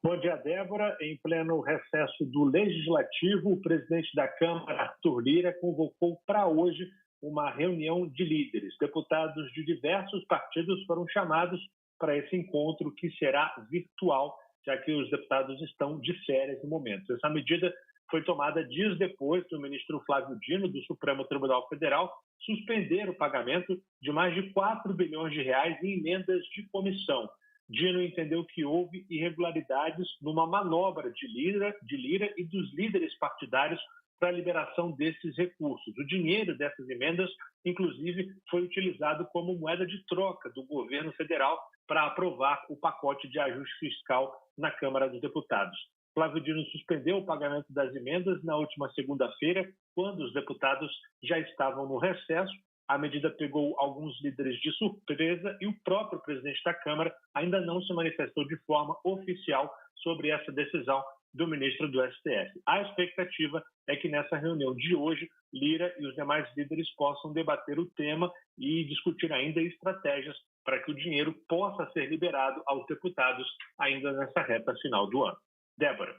Bom dia, Débora. Em pleno recesso do Legislativo, o presidente da Câmara, Arthur Lira, convocou para hoje uma reunião de líderes. Deputados de diversos partidos foram chamados para esse encontro, que será virtual, já que os deputados estão de férias no momento. Essa medida foi tomada dias depois do ministro Flávio Dino, do Supremo Tribunal Federal, suspender o pagamento de mais de 4 bilhões de reais em emendas de comissão. Dino entendeu que houve irregularidades numa manobra de Lira e dos líderes partidários para a liberação desses recursos. O dinheiro dessas emendas, inclusive, foi utilizado como moeda de troca do governo federal para aprovar o pacote de ajuste fiscal na Câmara dos Deputados. Flávio Dino suspendeu o pagamento das emendas na última segunda-feira, quando os deputados já estavam no recesso. A medida pegou alguns líderes de surpresa e o próprio presidente da Câmara ainda não se manifestou de forma oficial sobre essa decisão do ministro do STF. A expectativa é que nessa reunião de hoje, Lira e os demais líderes possam debater o tema e discutir ainda estratégias para que o dinheiro possa ser liberado aos deputados ainda nessa reta final do ano. Débora.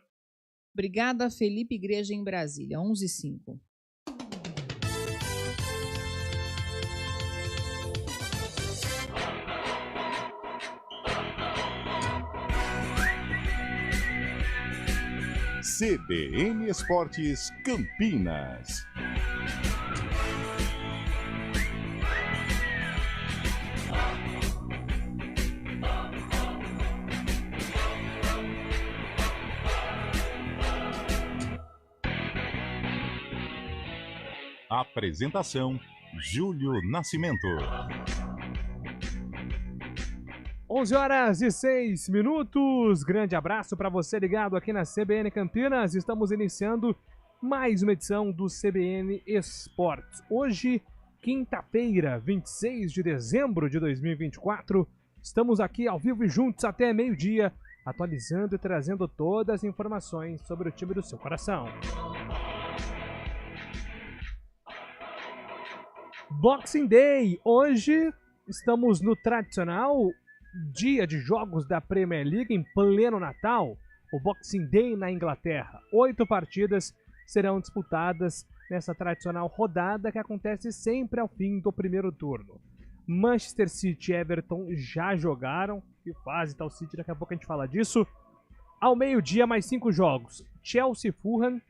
Obrigada, Felipe Igreja, em Brasília, 11h05. CBN Esportes Campinas. Apresentação: Júlio Nascimento. 11h06. Grande abraço para você ligado aqui na CBN Campinas. Estamos iniciando mais uma edição do CBN Esportes. Hoje, quinta-feira, 26 de dezembro de 2024. Estamos aqui ao vivo e juntos até meio-dia, atualizando e trazendo todas as informações sobre o time do seu coração. Boxing Day. Hoje estamos no tradicional dia de jogos da Premier League em pleno Natal, o Boxing Day na Inglaterra. 8 partidas serão disputadas nessa tradicional rodada que acontece sempre ao fim do primeiro turno. Manchester City e Everton já jogaram. Que fase tá o City, daqui a pouco a gente fala disso. Ao meio-dia, mais 5 jogos. Chelsea e Fulham,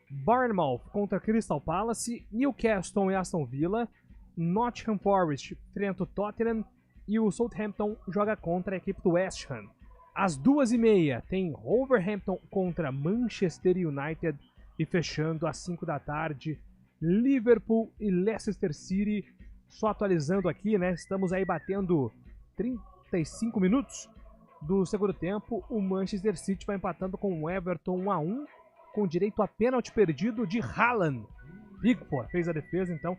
Bournemouth contra Crystal Palace, Newcastle e Aston Villa, Nottingham Forest enfrenta o Tottenham e o Southampton joga contra a equipe do West Ham. Às 2h30 tem Wolverhampton contra Manchester United e fechando às 5 da tarde Liverpool e Leicester City. Só atualizando aqui, né? Estamos aí batendo 35 minutos do segundo tempo. O Manchester City vai empatando com o Everton 1-1 com direito a pênalti perdido de Haaland. Pickford fez a defesa, então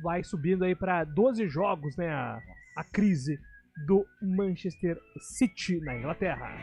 vai subindo aí para 12 jogos, né? A crise do Manchester City na Inglaterra.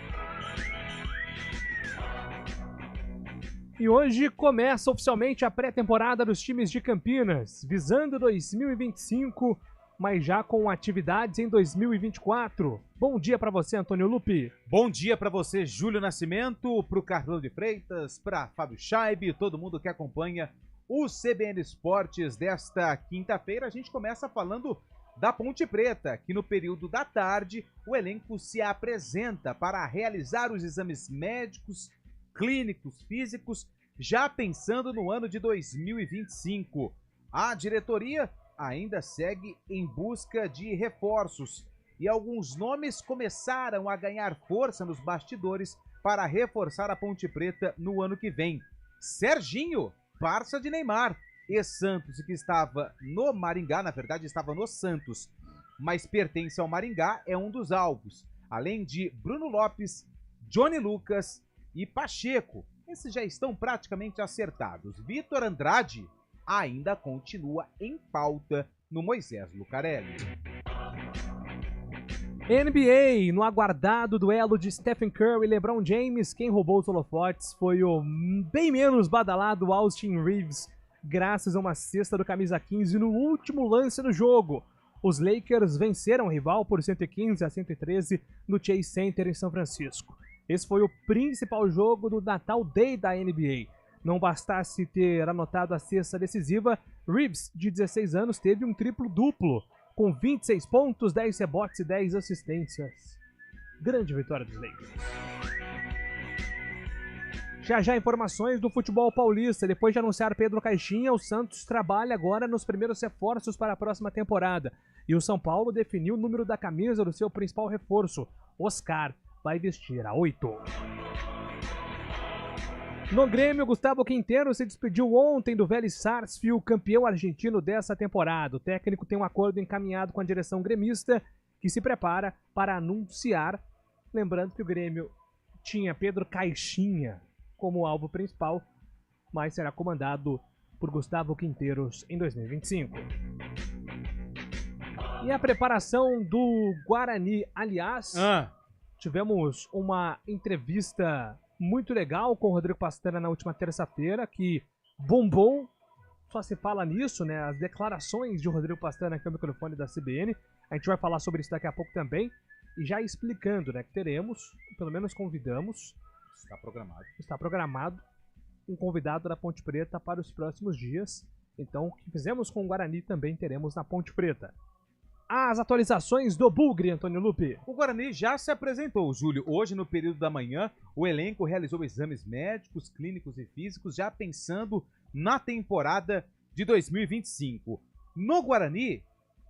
E hoje começa oficialmente a pré-temporada dos times de Campinas, visando 2025, mas já com atividades em 2024. Bom dia para você, Antônio Lupi. Bom dia para você, Júlio Nascimento, para o Carlão de Freitas, para Fábio Scheibe, todo mundo que acompanha o CBN Esportes desta quinta-feira. A gente começa falando da Ponte Preta, que no período da tarde o elenco se apresenta para realizar os exames médicos, clínicos, físicos, já pensando no ano de 2025. A diretoria ainda segue em busca de reforços e alguns nomes começaram a ganhar força nos bastidores para reforçar a Ponte Preta no ano que vem. Serginho, parça de Neymar, ex-Santos, que estava no Maringá, na verdade estava no Santos, mas pertence ao Maringá, é um dos alvos. Além de Bruno Lopes, Johnny Lucas e Pacheco, esses já estão praticamente acertados. Vitor Andrade ainda continua em pauta no Moisés Lucarelli. NBA, no aguardado duelo de Stephen Curry e LeBron James, quem roubou os holofotes foi o bem menos badalado Austin Reeves, graças a uma cesta do camisa 15 no último lance do jogo. Os Lakers venceram o rival por 115-113 no Chase Center em São Francisco. Esse foi o principal jogo do Natal Day da NBA. Não bastasse ter anotado a cesta decisiva, Reeves, de 16 anos, teve um triplo-duplo, com 26 pontos, 10 rebotes e 10 assistências. Grande vitória dos Lakers. Já informações do futebol paulista. Depois de anunciar Pedro Caixinha, o Santos trabalha agora nos primeiros reforços para a próxima temporada. E o São Paulo definiu o número da camisa do seu principal reforço. Oscar vai vestir a 8. No Grêmio, Gustavo Quinteiro se despediu ontem do Vélez Sarsfield, campeão argentino dessa temporada. O técnico tem um acordo encaminhado com a direção gremista, que se prepara para anunciar. Lembrando que o Grêmio tinha Pedro Caixinha como alvo principal, mas será comandado por Gustavo Quinteiros em 2025. E a preparação do Guarani, aliás, tivemos uma entrevista muito legal com o Rodrigo Pastana na última terça-feira, que bombou, só se fala nisso, né? As declarações de Rodrigo Pastana aqui no microfone da CBN. A gente vai falar sobre isso daqui a pouco também. E já explicando, né, que teremos, pelo menos convidamos, está programado um convidado da Ponte Preta para os próximos dias. Então, o que fizemos com o Guarani também teremos na Ponte Preta. As atualizações do Bugre, Antônio Lupe. O Guarani já se apresentou, Júlio. Hoje, no período da manhã, o elenco realizou exames médicos, clínicos e físicos, já pensando na temporada de 2025. No Guarani,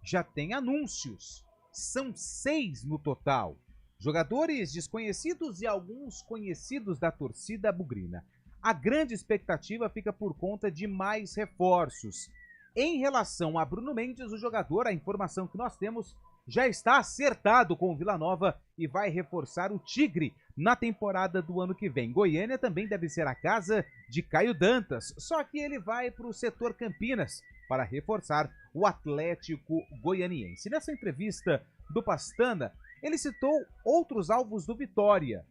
já tem anúncios. São 6 no total. Jogadores desconhecidos e alguns conhecidos da torcida bugrina. A grande expectativa fica por conta de mais reforços. Em relação a Bruno Mendes, o jogador, a informação que nós temos, já está acertado com o Vila Nova e vai reforçar o Tigre na temporada do ano que vem. Goiânia também deve ser a casa de Caio Dantas, só que ele vai para o setor Campinas para reforçar o Atlético Goianiense. Nessa entrevista do Pastana, ele citou outros alvos do Vitória,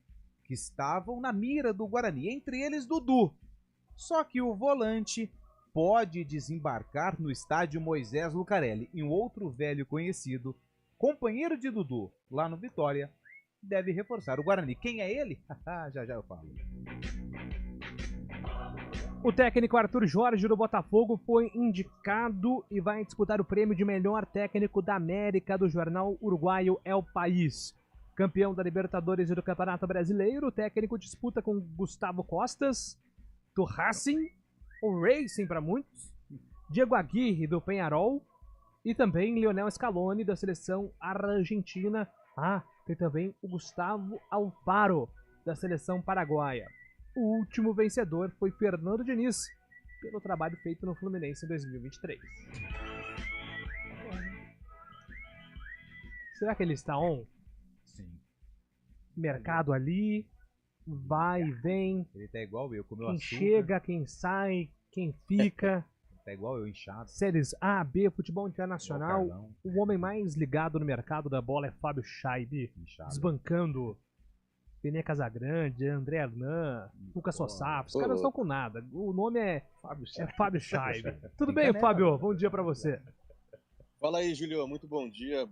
que estavam na mira do Guarani, entre eles Dudu. Só que o volante pode desembarcar no estádio Moisés Lucarelli, e um outro velho conhecido, companheiro de Dudu, lá no Vitória, deve reforçar o Guarani. Quem é ele? já eu falo. O técnico Arthur Jorge do Botafogo foi indicado e vai disputar o prêmio de melhor técnico da América do jornal uruguaio El País. Campeão da Libertadores e do Campeonato Brasileiro, o técnico disputa com Gustavo Costas, do Racing, o Racing para muitos, Diego Aguirre do Peñarol e também Lionel Scaloni da seleção argentina. Tem também o Gustavo Alfaro da seleção paraguaia. O último vencedor foi Fernando Diniz, pelo trabalho feito no Fluminense em 2023. Será que ele está on? Sim. Mercado ali, vai e vem. Ele tá igual eu, comeu quem açúcar. Chega, quem sai, quem fica. Tá igual eu, inchado. Séries A, B, futebol internacional. O homem mais ligado no mercado da bola é Fábio Scheibe, desbancando Benê Casagrande, André Hernan, Lucas Sossaf. Os caras não estão com nada. O nome é Fábio Scheibe. Tudo bem, Fábio? Bom dia pra você. Fala aí, Julio. Muito bom dia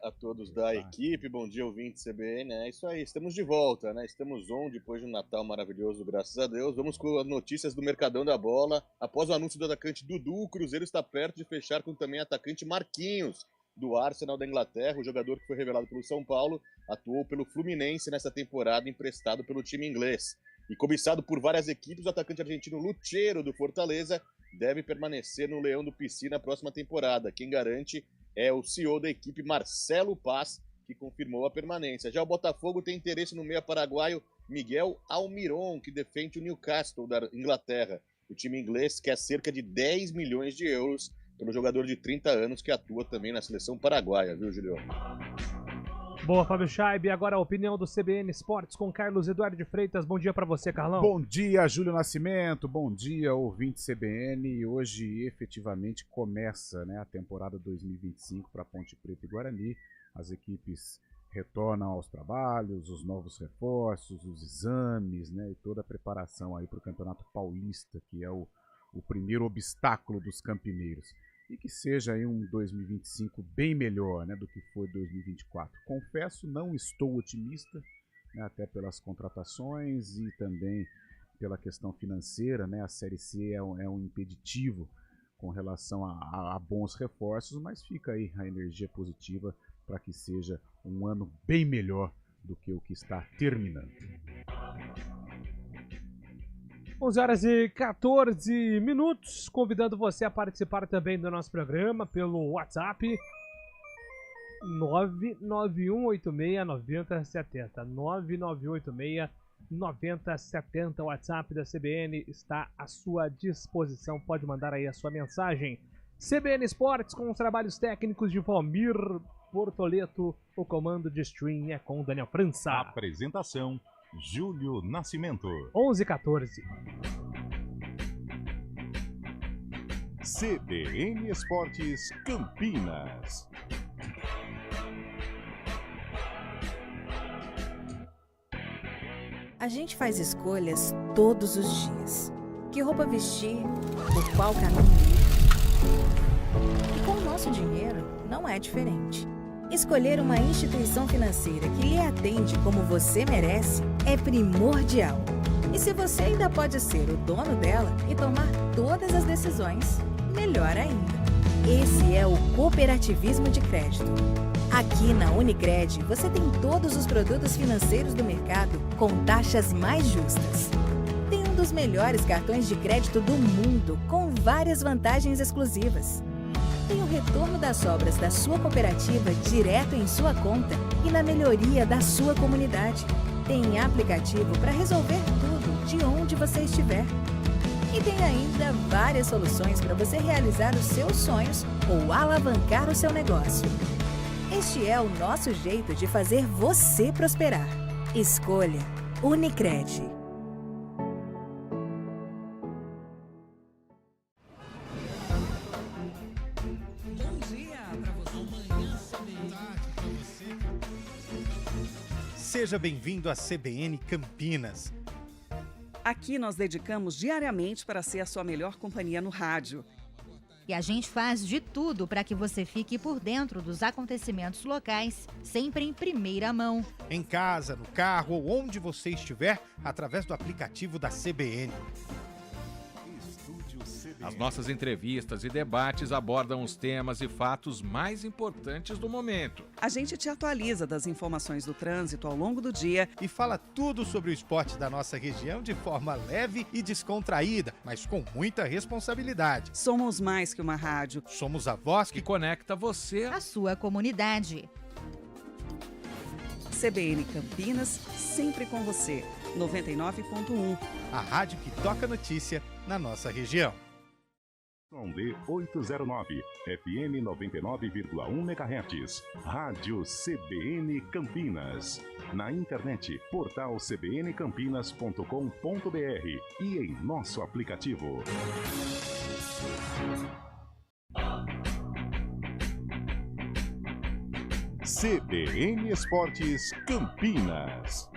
a todos da equipe, bom dia, ouvinte CBN. É isso aí, estamos de volta, né? Estamos on depois de um Natal maravilhoso, graças a Deus. Vamos com as notícias do Mercadão da Bola. Após o anúncio do atacante Dudu, o Cruzeiro está perto de fechar com também o atacante Marquinhos, do Arsenal da Inglaterra. O jogador que foi revelado pelo São Paulo atuou pelo Fluminense nessa temporada, emprestado pelo time inglês. E cobiçado por várias equipes, o atacante argentino Lucheiro, do Fortaleza, deve permanecer no Leão do Pici na próxima temporada. Quem garante é o CEO da equipe, Marcelo Paz, que confirmou a permanência. Já o Botafogo tem interesse no meia paraguaio Miguel Almiron, que defende o Newcastle da Inglaterra. O time inglês quer cerca de 10 milhões de euros pelo jogador de 30 anos que atua também na seleção paraguaia, viu, Julio? Boa, Fábio Scheibe. Agora a opinião do CBN Esportes com Carlos Eduardo de Freitas. Bom dia para você, Carlão. Bom dia, Júlio Nascimento. Bom dia, ouvinte CBN. E hoje, efetivamente, começa, né, a temporada 2025 para Ponte Preta e Guarani. As equipes retornam aos trabalhos, os novos reforços, os exames, né, e toda a preparação aí para o Campeonato Paulista, que é o primeiro obstáculo dos campineiros. E que seja aí um 2025 bem melhor, né, do que foi 2024. Confesso, não estou otimista, né, até pelas contratações e também pela questão financeira, né? A Série C é um impeditivo com relação a bons reforços, mas fica aí a energia positiva para que seja um ano bem melhor do que o que está terminando. 11h14, convidando você a participar também do nosso programa pelo WhatsApp 991869070. 991869070. O WhatsApp da CBN está à sua disposição. Pode mandar aí a sua mensagem. CBN Esportes com os trabalhos técnicos de Valmir Bortoleto. O comando de stream é com Daniel França. Apresentação: Júlio Nascimento. 11h14. CBN Esportes Campinas. A gente faz escolhas todos os dias. Que roupa vestir, por qual caminho ir. E com o nosso dinheiro não é diferente. Escolher uma instituição financeira que lhe atende como você merece é primordial. E se você ainda pode ser o dono dela e tomar todas as decisões, melhor ainda. Esse é o cooperativismo de crédito. Aqui na Unicred, você tem todos os produtos financeiros do mercado com taxas mais justas. Tem um dos melhores cartões de crédito do mundo, com várias vantagens exclusivas. Tem o retorno das sobras da sua cooperativa direto em sua conta e na melhoria da sua comunidade. Tem aplicativo para resolver tudo de onde você estiver. E tem ainda várias soluções para você realizar os seus sonhos ou alavancar o seu negócio. Este é o nosso jeito de fazer você prosperar. Escolha Unicred. Bom dia para você. Amanhã, tarde para você. Seja bem-vindo à CBN Campinas. Aqui nós dedicamos diariamente para ser a sua melhor companhia no rádio. E a gente faz de tudo para que você fique por dentro dos acontecimentos locais, sempre em primeira mão. Em casa, no carro ou onde você estiver, através do aplicativo da CBN. As nossas entrevistas e debates abordam os temas e fatos mais importantes do momento. A gente te atualiza das informações do trânsito ao longo do dia e fala tudo sobre o esporte da nossa região de forma leve e descontraída, mas com muita responsabilidade. Somos mais que uma rádio. Somos a voz que conecta você à sua comunidade. CBN Campinas, sempre com você. 99.1. A rádio que toca notícia na nossa região. D 809, FM 99,1 MHz, Rádio CBN Campinas. Na internet, portal cbncampinas.com.br e em nosso aplicativo. CBN Esportes Campinas.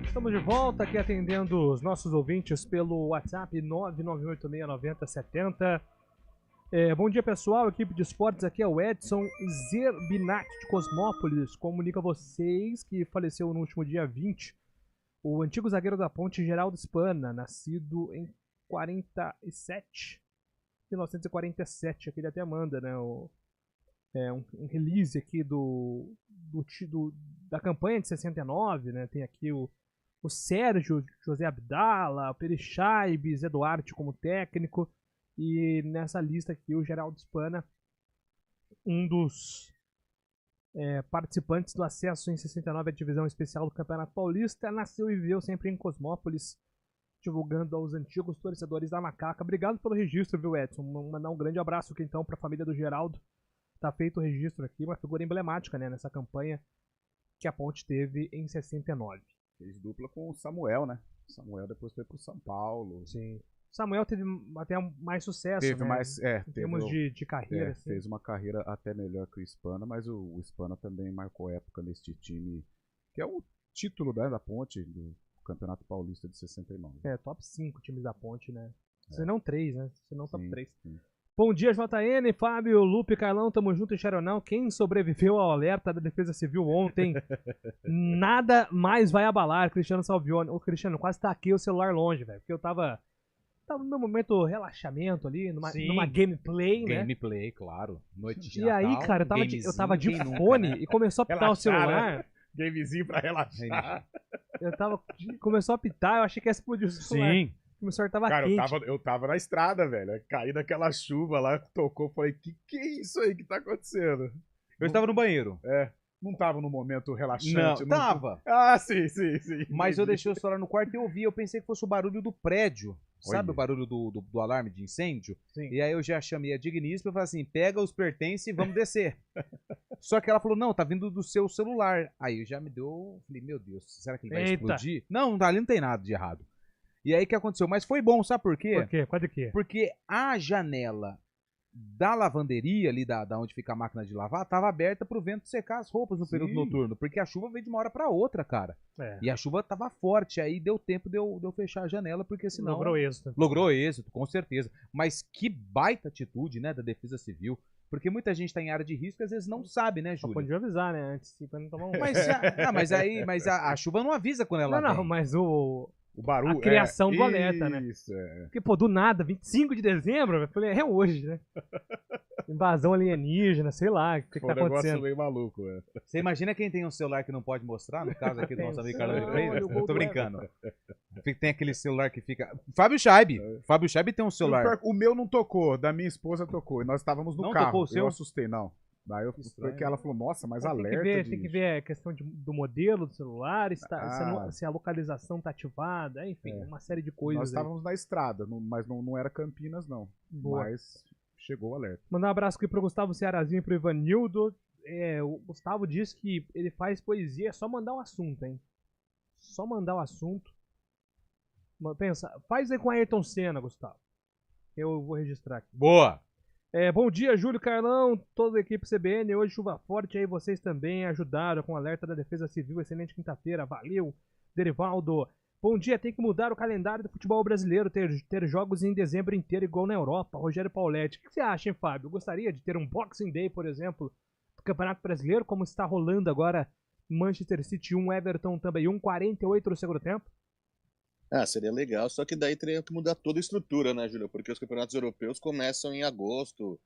Estamos de volta aqui atendendo os nossos ouvintes pelo WhatsApp 998869070. Bom dia, pessoal. Equipe de esportes, aqui é o Edson Zerbinati de Cosmópolis. Comunica a vocês que faleceu no último dia 20 o antigo zagueiro da Ponte, Geraldo Spana, nascido em 1947. Aqui ele até manda, né? Um release aqui da campanha de 69, né? Tem aqui o Sérgio José Abdala, o Peri Chaibes, Zé Duarte como técnico, e nessa lista aqui o Geraldo Spana, um dos participantes do acesso em 69 à divisão especial do Campeonato Paulista, nasceu e viveu sempre em Cosmópolis, divulgando aos antigos torcedores da Macaca. Obrigado pelo registro, viu, Edson? Mandar um grande abraço aqui então para a família do Geraldo. Tá feito o registro aqui, uma figura emblemática, né, nessa campanha que a Ponte teve em 69. Fez dupla com o Samuel, né? Samuel depois foi pro São Paulo. Sim. Samuel teve até mais sucesso, teve, né? Mais, em termos de carreira. Assim. Fez uma carreira até melhor que o Spana, mas o Spana também marcou época neste time, que é o título da Ponte, do Campeonato Paulista de 69. Top 5 times da Ponte, né? Se não 3, né? Se não top 3. Sim. Bom dia, JN, Fábio, Lupe, Carlão, tamo junto em Xeronão. Quem sobreviveu ao alerta da Defesa Civil ontem, nada mais vai abalar. Cristiano Salvione. Ô, Cristiano, quase taquei o celular longe, velho. Porque eu tava no meu momento relaxamento ali, numa gameplay, né? Gameplay, claro. Noite de E Natal, aí, cara, eu tava de fone e começou a apitar o celular. Gamezinho pra relaxar. Começou a apitar, eu achei que ia explodir o celular. Sim. O celular tava Cara, quente. eu tava na estrada, velho. Caí naquela chuva lá, tocou, falei, que é isso aí que tá acontecendo? Eu estava no banheiro. Não tava no momento relaxante. Não, tava. Ah, sim. Mas eu deixei o celular no quarto e eu vi, eu pensei que fosse o barulho do prédio. Sabe o barulho do alarme de incêndio? Sim. E aí eu já chamei a digníssima e falei assim, pega os pertences e vamos descer. Só que ela falou, não, tá vindo do seu celular. Aí eu já me deu, falei, meu Deus, será que ele vai explodir? Não, ali não tem nada de errado. E aí o que aconteceu? Mas foi bom, sabe por quê? Por quê? Quase que? Porque a janela da lavanderia ali, da onde fica a máquina de lavar, tava aberta pro vento secar as roupas no período noturno, porque a chuva veio de uma hora pra outra, cara. E a chuva tava forte, aí deu tempo de eu fechar a janela, porque senão... Logrou êxito. Logrou êxito, com certeza. Mas que baita atitude, né, da Defesa Civil, porque muita gente tá em área de risco e às vezes não sabe, né, Júlio? Pode avisar, né, antes, pra não tomar um... Mas a chuva não avisa quando ela vem. Não, mas o barulho, a criação do alerta, né? Isso, Porque, pô, do nada, 25 de dezembro, eu falei, é hoje, né? Invasão alienígena, sei lá, o que tá acontecendo. Um negócio meio maluco, Você imagina quem tem um celular que não pode mostrar, no caso aqui do nosso amigo Carlos de Freitas? Eu tô brincando. Tem aquele celular que fica... Fábio Scheib tem um celular. O meu não tocou, da minha esposa tocou, e nós estávamos no não carro. Tocou o seu? Eu assustei, não. Daí foi que ela falou, nossa, mas alerta. Tem que ver a questão do modelo do celular, se a localização tá ativada, enfim, uma série de coisas. Nós estávamos na estrada, mas não era Campinas, não. Boa. Mas chegou o alerta. Mandar um abraço aqui pro Gustavo Cearazinho e pro Ivanildo. O Gustavo disse que ele faz poesia, é só mandar um assunto, hein? Só mandar o assunto. Pensa, faz aí com a Ayrton Senna, Gustavo. Eu vou registrar aqui. Boa! Bom dia, Júlio, Carlão, toda a equipe CBN. Hoje chuva forte, aí vocês também ajudaram com o alerta da Defesa Civil. Excelente quinta-feira, valeu. Derivaldo, bom dia, tem que mudar o calendário do futebol brasileiro, ter jogos em dezembro inteiro igual na Europa. Rogério Pauletti, o que você acha, hein, Fábio? Gostaria de ter um Boxing Day, por exemplo, do Campeonato Brasileiro, como está rolando agora Manchester City 1, Everton também 1, 48 no segundo tempo? Seria legal, só que daí teria que mudar toda a estrutura, né, Júlio? Porque os campeonatos europeus começam em agosto,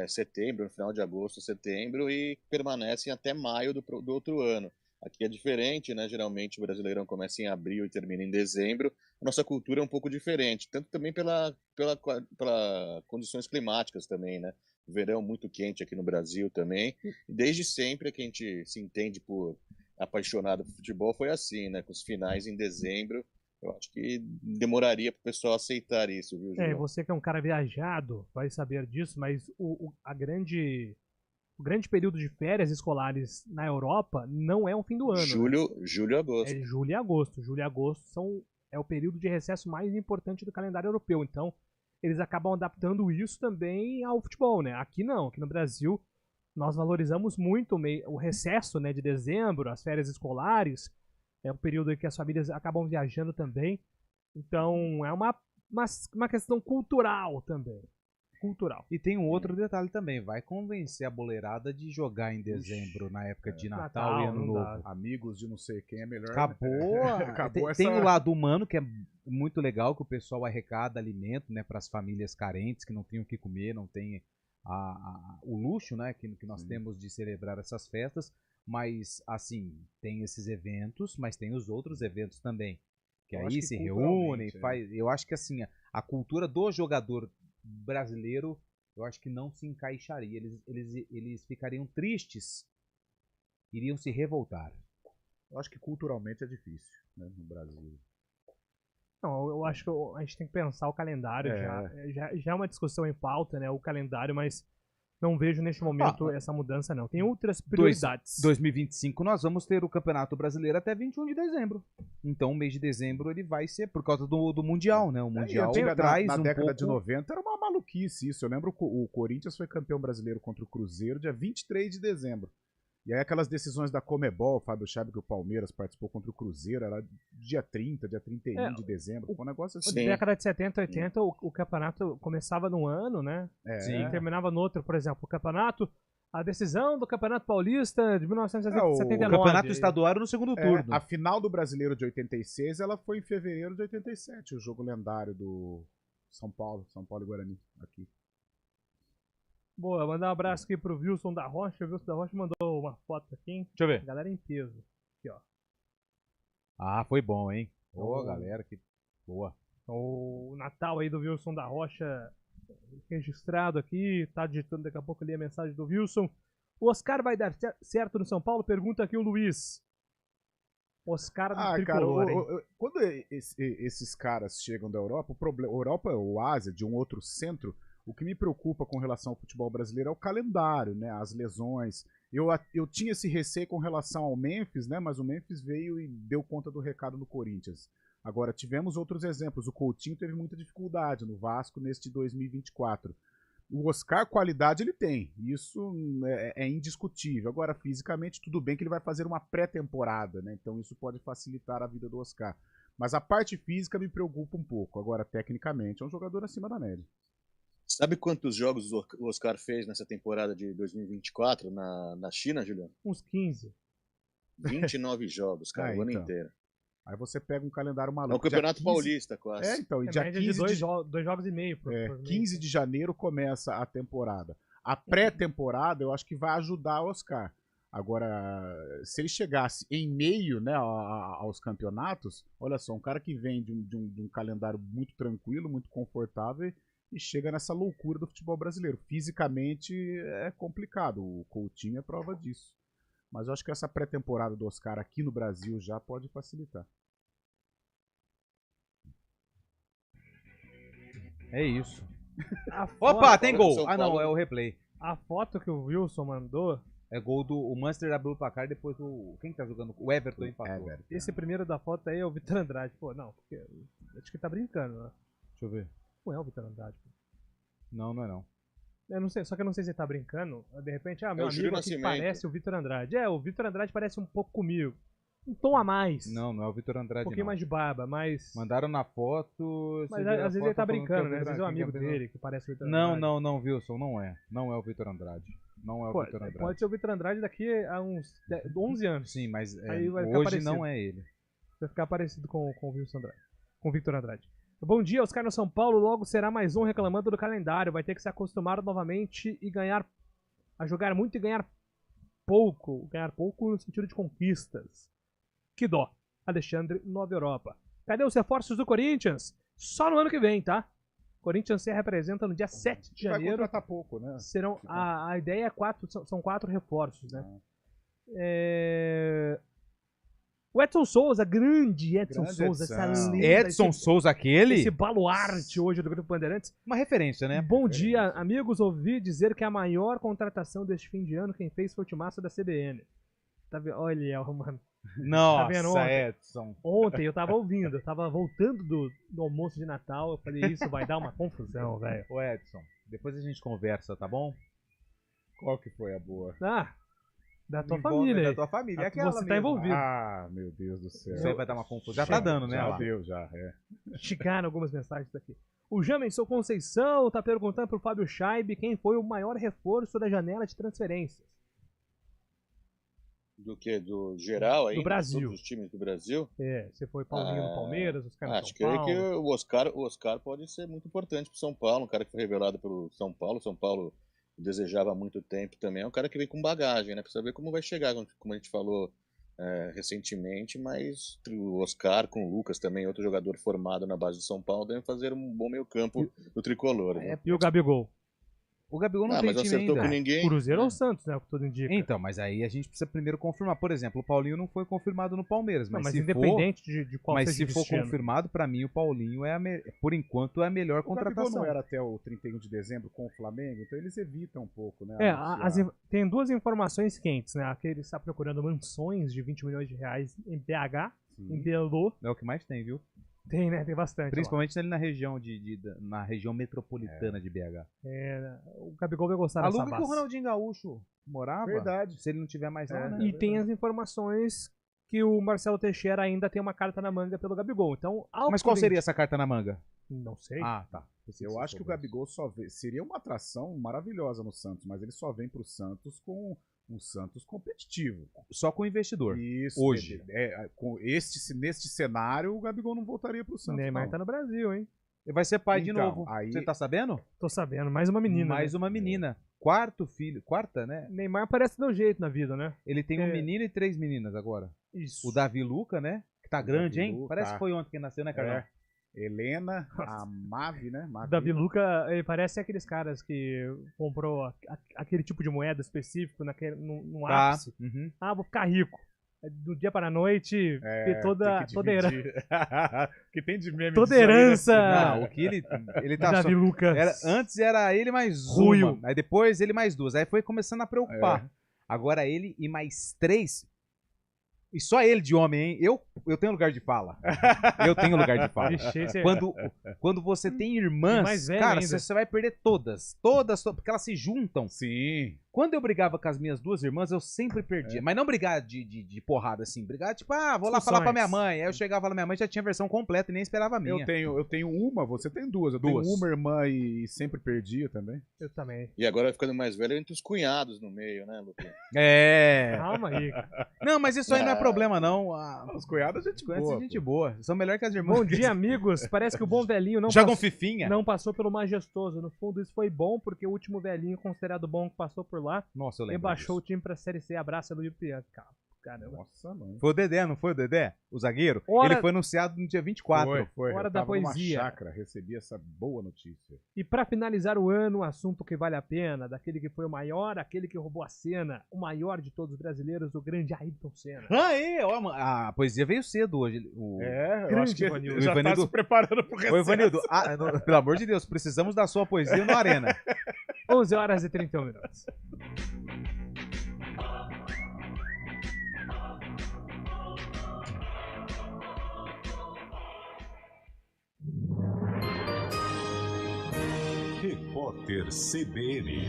setembro, no final de agosto, setembro, e permanecem até maio do outro ano. Aqui é diferente, né? Geralmente o Brasileirão começa em abril e termina em dezembro. A nossa cultura é um pouco diferente, tanto também pela condições climáticas também, né? O verão muito quente aqui no Brasil também. E desde sempre que a gente se entende por apaixonado por futebol foi assim, né? Com os finais em dezembro. Eu acho que demoraria para o pessoal aceitar isso, viu, Júlio? Você que é um cara viajado vai saber disso, mas o grande período de férias escolares na Europa não é o fim do ano. Julho e agosto. É julho e agosto. Julho e agosto é o período de recesso mais importante do calendário europeu. Então, eles acabam adaptando isso também ao futebol, né? Aqui não. Aqui no Brasil, nós valorizamos muito o recesso, né, de dezembro, as férias escolares. É um período em que as famílias acabam viajando também. Então, é uma questão cultural também. Cultural. E tem um outro detalhe também. Vai convencer a boleirada de jogar em dezembro, na época de Natal e Ano Novo. Amigos de não sei quem é melhor. Acabou. Tem o lado humano, que é muito legal, que o pessoal arrecada alimento, né, para as famílias carentes, que não têm o que comer, não tem o luxo, né, que nós temos de celebrar essas festas. Mas, assim, tem esses eventos, mas tem os outros eventos também. Que aí se reúnem, faz. Eu acho que, assim, a cultura do jogador brasileiro, eu acho que não se encaixaria. Eles ficariam tristes, iriam se revoltar. Eu acho que culturalmente é difícil, né, no Brasil. Não, eu acho que a gente tem que pensar o calendário. Já é uma discussão em pauta, né, o calendário, mas não vejo neste momento essa mudança, não. Tem outras prioridades. 2025 nós vamos ter o Campeonato Brasileiro até 21 de dezembro. Então o mês de dezembro ele vai ser por causa do Mundial, né? O Mundial traz na década de 90 era uma maluquice isso. Eu lembro que o Corinthians foi campeão brasileiro contra o Cruzeiro dia 23 de dezembro. E aí aquelas decisões da Comebol, Fábio Chaib, que o Palmeiras participou contra o Cruzeiro, era dia 30, dia 31 de dezembro, foi um negócio assim. Na década de 70, 80, o campeonato começava num ano, né? Sim. E terminava no outro, por exemplo, o campeonato, a decisão do Campeonato Paulista de 1979. O campeonato estadual era no segundo turno. A final do Brasileiro de 86, ela foi em fevereiro de 87, o jogo lendário do São Paulo e Guarani, aqui. Boa, mandar um abraço aqui pro Wilson da Rocha. O Wilson da Rocha mandou uma foto aqui, hein? Deixa eu ver. Galera em peso. Aqui, ó. Ah, foi bom, hein? Boa, galera, que boa. O Natal aí do Wilson da Rocha registrado aqui, tá digitando daqui a pouco ali a mensagem do Wilson. O Oscar vai dar certo no São Paulo? Pergunta aqui o Luiz. Oscar do Tricolor, cara, quando esses caras chegam da Europa, Europa ou Ásia, de um outro centro, o que me preocupa com relação ao futebol brasileiro é o calendário, né? As lesões. Eu tinha esse receio com relação ao Memphis, né? Mas o Memphis veio e deu conta do recado no Corinthians. Agora, tivemos outros exemplos. O Coutinho teve muita dificuldade no Vasco neste 2024. O Oscar, qualidade ele tem. Isso é indiscutível. Agora, fisicamente, tudo bem que ele vai fazer uma pré-temporada, né? Então isso pode facilitar a vida do Oscar. Mas a parte física me preocupa um pouco. Agora, tecnicamente, é um jogador acima da média. Sabe quantos jogos o Oscar fez nessa temporada de 2024 na China, Juliano? Uns 15. 29 jogos, cara, o ano inteiro. Aí você pega um calendário maluco. É o Campeonato Paulista, quase. Então, e dia 15 dois jogos e meio. 15 de janeiro começa a temporada. A pré-temporada eu acho que vai ajudar o Oscar. Agora, se ele chegasse em meio, né, aos campeonatos, olha só, um cara que vem de um calendário muito tranquilo, muito confortável e chega nessa loucura do futebol brasileiro. Fisicamente é complicado, o Coutinho é prova disso. Mas eu acho que essa pré-temporada do Oscar aqui no Brasil já pode facilitar. É isso. Opa, tem gol! Não, é o replay. A foto que o Wilson mandou... É gol do... O Manchester abriu o placar, depois o... Quem tá jogando? O Everton empatou. Esse primeiro da foto aí é o Vitor Andrade. Pô, não, porque... Acho que tá brincando, né? Deixa eu ver. Não é o Vitor Andrade. Não, não é não. Eu não sei, só que eu não sei se ele tá brincando. De repente, meu amigo aqui parece o Vitor Andrade. O Vitor Andrade parece um pouco comigo. Um tom a mais. Não, não é o Vitor Andrade, um pouquinho mais de barba, mas... Mandaram na foto... Mas às vezes ele tá brincando, né? Às vezes é um amigo dele que parece o Vitor Andrade. Não, Wilson, não é. Não é o Vitor Andrade. Não é o Vitor Andrade. Pode ser o Vitor Andrade daqui a uns 11 anos. Sim, mas hoje não é ele. Vai ficar parecido com o Wilson Andrade. Com o Vitor Andrade. Bom dia, Oscar no São Paulo. Logo será mais um reclamando do calendário. Vai ter que se acostumar novamente e a jogar muito e ganhar pouco. Ganhar pouco no sentido de conquistas. Que dó. Alexandre, Nova Europa. Cadê os reforços do Corinthians? Só no ano que vem, tá? Corinthians se representa no dia 7 de janeiro. Vai contratar pouco, né? Serão, a ideia é são 4 reforços, né? O Edson Souza, grande Edson Souza, essa lenda, Edson Souza, aquele? Esse baluarte hoje do Grupo Bandeirantes. Uma referência, né? Bom dia, amigos. Ouvi dizer que a maior contratação deste fim de ano, quem fez foi o timaço da CBN. Tá vendo? Olha, mano. Nossa, tá vendo ontem? Edson. Ontem eu tava ouvindo, eu tava voltando do almoço de Natal, eu falei, isso vai dar uma confusão, velho. Ô Edson, depois a gente conversa, tá bom? Qual que foi a boa? Da tua família. Da tua família. Você tá envolvido. Meu Deus do céu. Isso aí vai dar uma confusão. Já tá dando, né? Já deu, já. Chegaram algumas mensagens daqui. O Jamerson Conceição tá perguntando pro Fábio Chaib quem foi o maior reforço da janela de transferências. Do que? Do geral aí? Do Brasil. Todos os times do Brasil? Você foi Paulinho no Palmeiras, os caras Acho que o Oscar pode ser muito importante pro São Paulo, um cara que foi revelado pelo São Paulo. São Paulo desejava há muito tempo também. É um cara que vem com bagagem, né? Precisa ver como vai chegar, como a gente falou recentemente, mas o Oscar com o Lucas também, outro jogador formado na base do São Paulo, devem fazer um bom meio campo do Tricolor. Né? E o Gabigol? O Gabigol não tem time ainda. Com ninguém. Cruzeiro ou Santos, né? O que tudo indica. Então, mas aí a gente precisa primeiro confirmar. Por exemplo, o Paulinho não foi confirmado no Palmeiras. Mas se independente de qual mas seja se for confirmado, pra mim o Paulinho por enquanto é a melhor contratação. O Gabigol não era até o 31 de dezembro com o Flamengo, então eles evitam um pouco, né? Tem duas informações quentes, né? Aquele está procurando mansões de 20 milhões de reais em BH, em Belo. É o que mais tem, viu? Tem, né? Tem bastante. Principalmente ali na região, na região metropolitana de BH. O Gabigol vai gostar dessa base. Aluga que o Ronaldinho Gaúcho morava. Verdade. Se ele não tiver mais lá, né? E tem as informações que o Marcelo Teixeira ainda tem uma carta na manga pelo Gabigol. Então, mas qual seria essa carta na manga? Não sei. Ah, tá. Eu acho que o Gabigol seria uma atração maravilhosa no Santos, mas ele só vem pro Santos com um Santos competitivo. Só com investidor. Isso. Hoje. Neste cenário, o Gabigol não voltaria pro Santos. Neymar tá no Brasil, hein? Ele vai ser pai de novo. Você tá sabendo? Tô sabendo. Mais uma menina. Mais uma menina. Quarto filho. Quarta, né? Neymar parece dar um jeito na vida, né? Ele tem um menino e 3 meninas agora. Isso. O Davi Luca, né? Que tá grande, hein? Luca, parece que foi ontem que nasceu, né, Carlão? Helena, a Mavi, né? Davi Luca, ele parece aqueles caras que comprou aquele tipo de moeda específico no ápice. Uhum. Vou ficar rico. Do dia para a noite, toda herança. Que tem de meme toda herança. Não, o que ele tá Davi Lucas. Antes era ele mais Ruio. uma. Aí depois ele mais 2. Aí foi começando a preocupar. Agora ele e mais 3. E só ele de homem, hein? Eu tenho lugar de fala. Eu tenho lugar de fala. Quando você tem irmãs, cara, você vai perder todas. Todas, porque elas se juntam. Sim. Quando eu brigava com as minhas 2 irmãs, eu sempre perdia. Mas não brigar de porrada, assim. Brigar, tipo, vou lá falar pra minha mãe. Aí eu chegava lá na minha mãe, já tinha a versão completa e nem esperava a minha. Eu tenho uma, você tem 2. Eu tenho uma irmã e sempre perdia também. Eu também. E agora ficando mais velho, entre os cunhados no meio, né, Lucas? Calma aí, cara. Não, mas isso aí não é problema, não. Os cunhados a gente boa. Gente boa. São melhor que as irmãs. Bom dia, amigos. Parece que o bom velhinho não passou pelo majestoso. No fundo, isso foi bom, porque o último velhinho considerado bom que passou por lá Nossa, eu lembro rebaixou o time pra Série C. Abraço, Luiz Pianca. Caramba. Nossa, mano. Foi o Dedé, não foi o Dedé? O zagueiro? Ele foi anunciado no dia 24. Foi. Hora da poesia. Chácara, recebi essa boa notícia. E pra finalizar o ano, um assunto que vale a pena, daquele que foi o maior, aquele que roubou a cena, o maior de todos os brasileiros, o grande Ayrton Senna. A poesia veio cedo hoje. Eu acho que Ivanildo. já tá se preparando pro recesso. Ô, Ivanildo, pelo amor de Deus, precisamos da sua poesia no Arena. 11 horas e 31 minutos. Repórter CBN.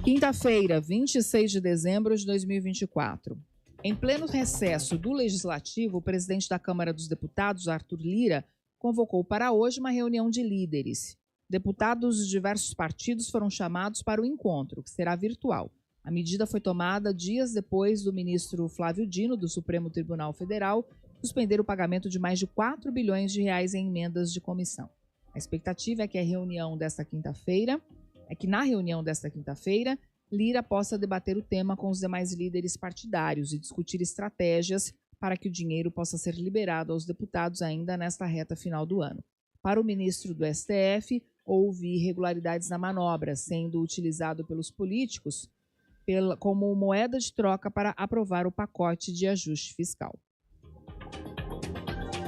Quinta-feira, 26 de dezembro de 2024. Em pleno recesso do Legislativo, o presidente da Câmara dos Deputados, Arthur Lira, convocou para hoje uma reunião de líderes. Deputados de diversos partidos foram chamados para o encontro, que será virtual. A medida foi tomada dias depois do ministro Flávio Dino, do Supremo Tribunal Federal, suspender o pagamento de mais de 4 bilhões de reais em emendas de comissão. A expectativa é que na reunião desta quinta-feira, Lira possa debater o tema com os demais líderes partidários e discutir estratégias para que o dinheiro possa ser liberado aos deputados ainda nesta reta final do ano. Para o ministro do STF, houve irregularidades na manobra, sendo utilizado pelos políticos como moeda de troca para aprovar o pacote de ajuste fiscal.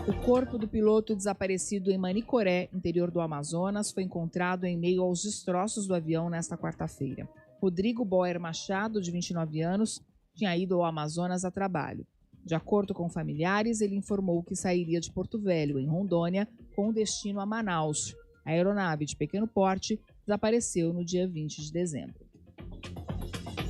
O corpo do piloto desaparecido em Manicoré, interior do Amazonas, foi encontrado em meio aos destroços do avião nesta quarta-feira. Rodrigo Boer Machado, de 29 anos, tinha ido ao Amazonas a trabalho. De acordo com familiares, ele informou que sairia de Porto Velho, em Rondônia, com destino a Manaus. A aeronave de pequeno porte desapareceu no dia 20 de dezembro.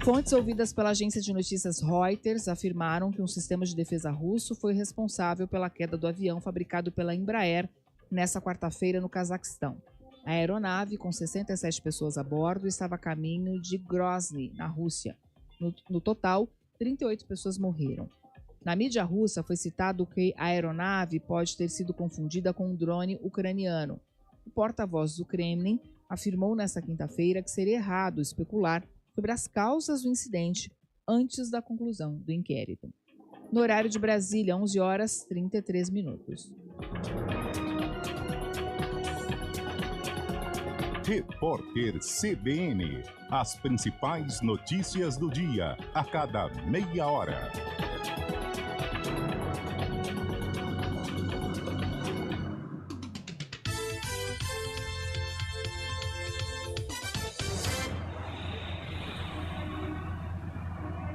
Fontes ouvidas pela agência de notícias Reuters afirmaram que um sistema de defesa russo foi responsável pela queda do avião fabricado pela Embraer nesta quarta-feira no Cazaquistão. A aeronave, com 67 pessoas a bordo, estava a caminho de Grozny, na Rússia. No total, 38 pessoas morreram. Na mídia russa foi citado que a aeronave pode ter sido confundida com um drone ucraniano. O porta-voz do Kremlin afirmou nesta quinta-feira que seria errado especular sobre as causas do incidente antes da conclusão do inquérito. No horário de Brasília, 11 horas 33 minutos. Repórter CBN. As principais notícias do dia, a cada meia hora.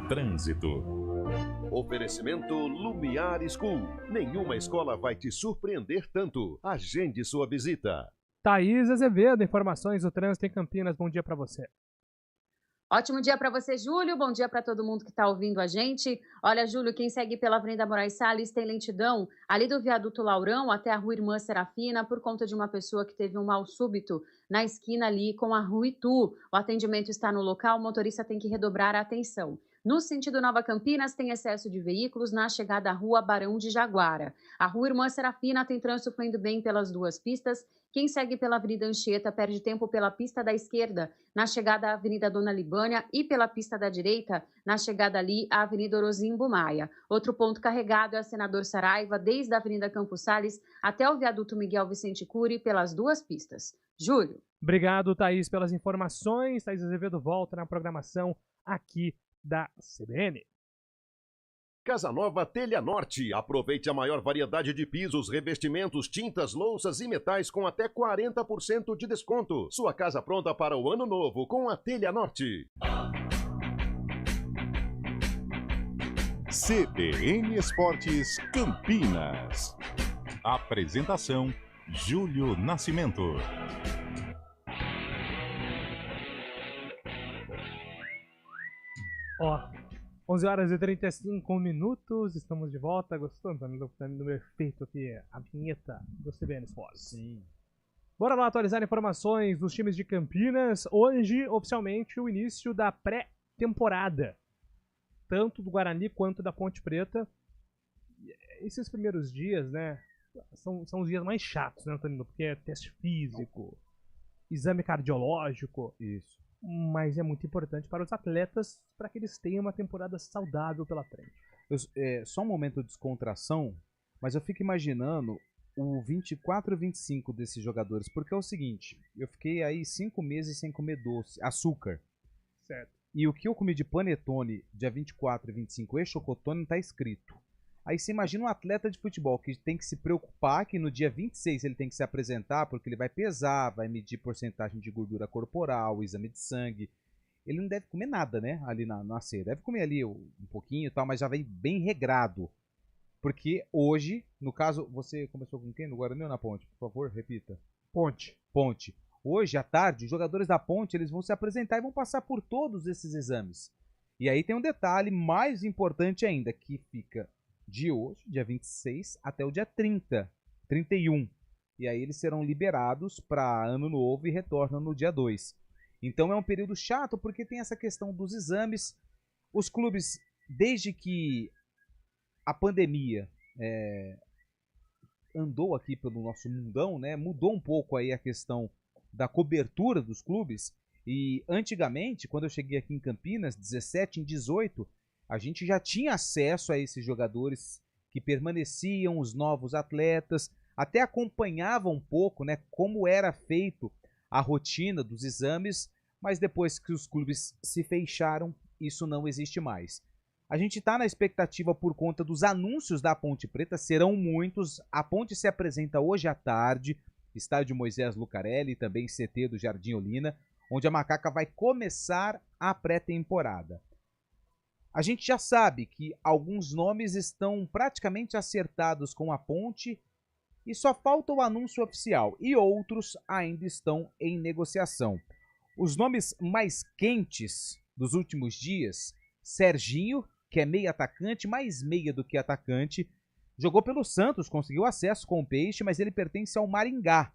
Trânsito. Oferecimento Lumiar School. Nenhuma escola vai te surpreender tanto. Agende sua visita. Thaís Azevedo, informações do trânsito em Campinas. Bom dia para você. Ótimo dia para você, Júlio. Bom dia para todo mundo que está ouvindo a gente. Olha, Júlio, quem segue pela Avenida Moraes Salles tem lentidão ali do Viaduto Laurão até a Rua Irmã Serafina por conta de uma pessoa que teve um mal súbito na esquina ali com a Rua Itu. O atendimento está no local, o motorista tem que redobrar a atenção. No sentido Nova Campinas, tem excesso de veículos na chegada à Rua Barão de Jaguara. A Rua Irmã Serafina tem trânsito fluindo bem pelas duas pistas. Quem segue pela Avenida Anchieta perde tempo pela pista da esquerda, na chegada à Avenida Dona Libânia, e pela pista da direita, na chegada ali à Avenida Orozimbo Maia. Outro ponto carregado é a Senador Saraiva, desde a Avenida Campos Salles até o Viaduto Miguel Vicente Cury, pelas duas pistas. Júlio. Obrigado, Thaís, pelas informações. Thaís Azevedo volta na programação aqui da CBN. Casa Nova Telha Norte. Aproveite a maior variedade de pisos, revestimentos, tintas, louças e metais com até 40% de desconto. Sua casa pronta para o ano novo com a Telha Norte. CBN Esportes Campinas. Apresentação: Júlio Nascimento. Ó, 11 horas e 35 minutos, estamos de volta. Gostou do meu efeito aqui, a vinheta do CBN Sports? Sim. Bora lá atualizar informações dos times de Campinas. Hoje, oficialmente, o início da pré-temporada, tanto do Guarani quanto da Ponte Preta. Esses primeiros dias, né, são os dias mais chatos, né, Antonino? Porque é teste físico, exame cardiológico. Isso. Mas é muito importante para os atletas, para que eles tenham uma temporada saudável pela frente. Só um momento de descontração, mas eu fico imaginando o 24 e 25 desses jogadores, porque é o seguinte, eu fiquei aí 5 meses sem comer doce, açúcar. Certo. E o que eu comi de panetone dia 24 e 25 e chocotone não tá escrito. Aí você imagina um atleta de futebol que tem que se preocupar que no dia 26 ele tem que se apresentar porque ele vai pesar, vai medir porcentagem de gordura corporal, exame de sangue. Ele não deve comer nada, né, ali na ceia. Deve comer ali um pouquinho e tal, mas já vem bem regrado. Porque hoje, no caso, você começou com quem? No Guarani ou na Ponte? Por favor, repita. Ponte. Ponte. Hoje, à tarde, os jogadores da Ponte eles vão se apresentar e vão passar por todos esses exames. E aí tem um detalhe mais importante ainda, que fica de hoje, dia 26, até o dia 31. E aí eles serão liberados para ano novo e retornam no dia 2. Então é um período chato porque tem essa questão dos exames. Os clubes, desde que a pandemia andou aqui pelo nosso mundão, né, mudou um pouco aí a questão da cobertura dos clubes. E antigamente, quando eu cheguei aqui em Campinas, 17 em 18, a gente já tinha acesso a esses jogadores que permaneciam, os novos atletas, até acompanhava um pouco, né, como era feito a rotina dos exames, mas depois que os clubes se fecharam, isso não existe mais. A gente está na expectativa por conta dos anúncios da Ponte Preta, serão muitos. A Ponte se apresenta hoje à tarde, estádio Moisés Lucarelli, também CT do Jardim Olina, onde a Macaca vai começar a pré-temporada. A gente já sabe que alguns nomes estão praticamente acertados com a Ponte e só falta o anúncio oficial, e outros ainda estão em negociação. Os nomes mais quentes dos últimos dias: Serginho, que é meio atacante, mais meia do que atacante, jogou pelo Santos, conseguiu acesso com o Peixe, mas ele pertence ao Maringá,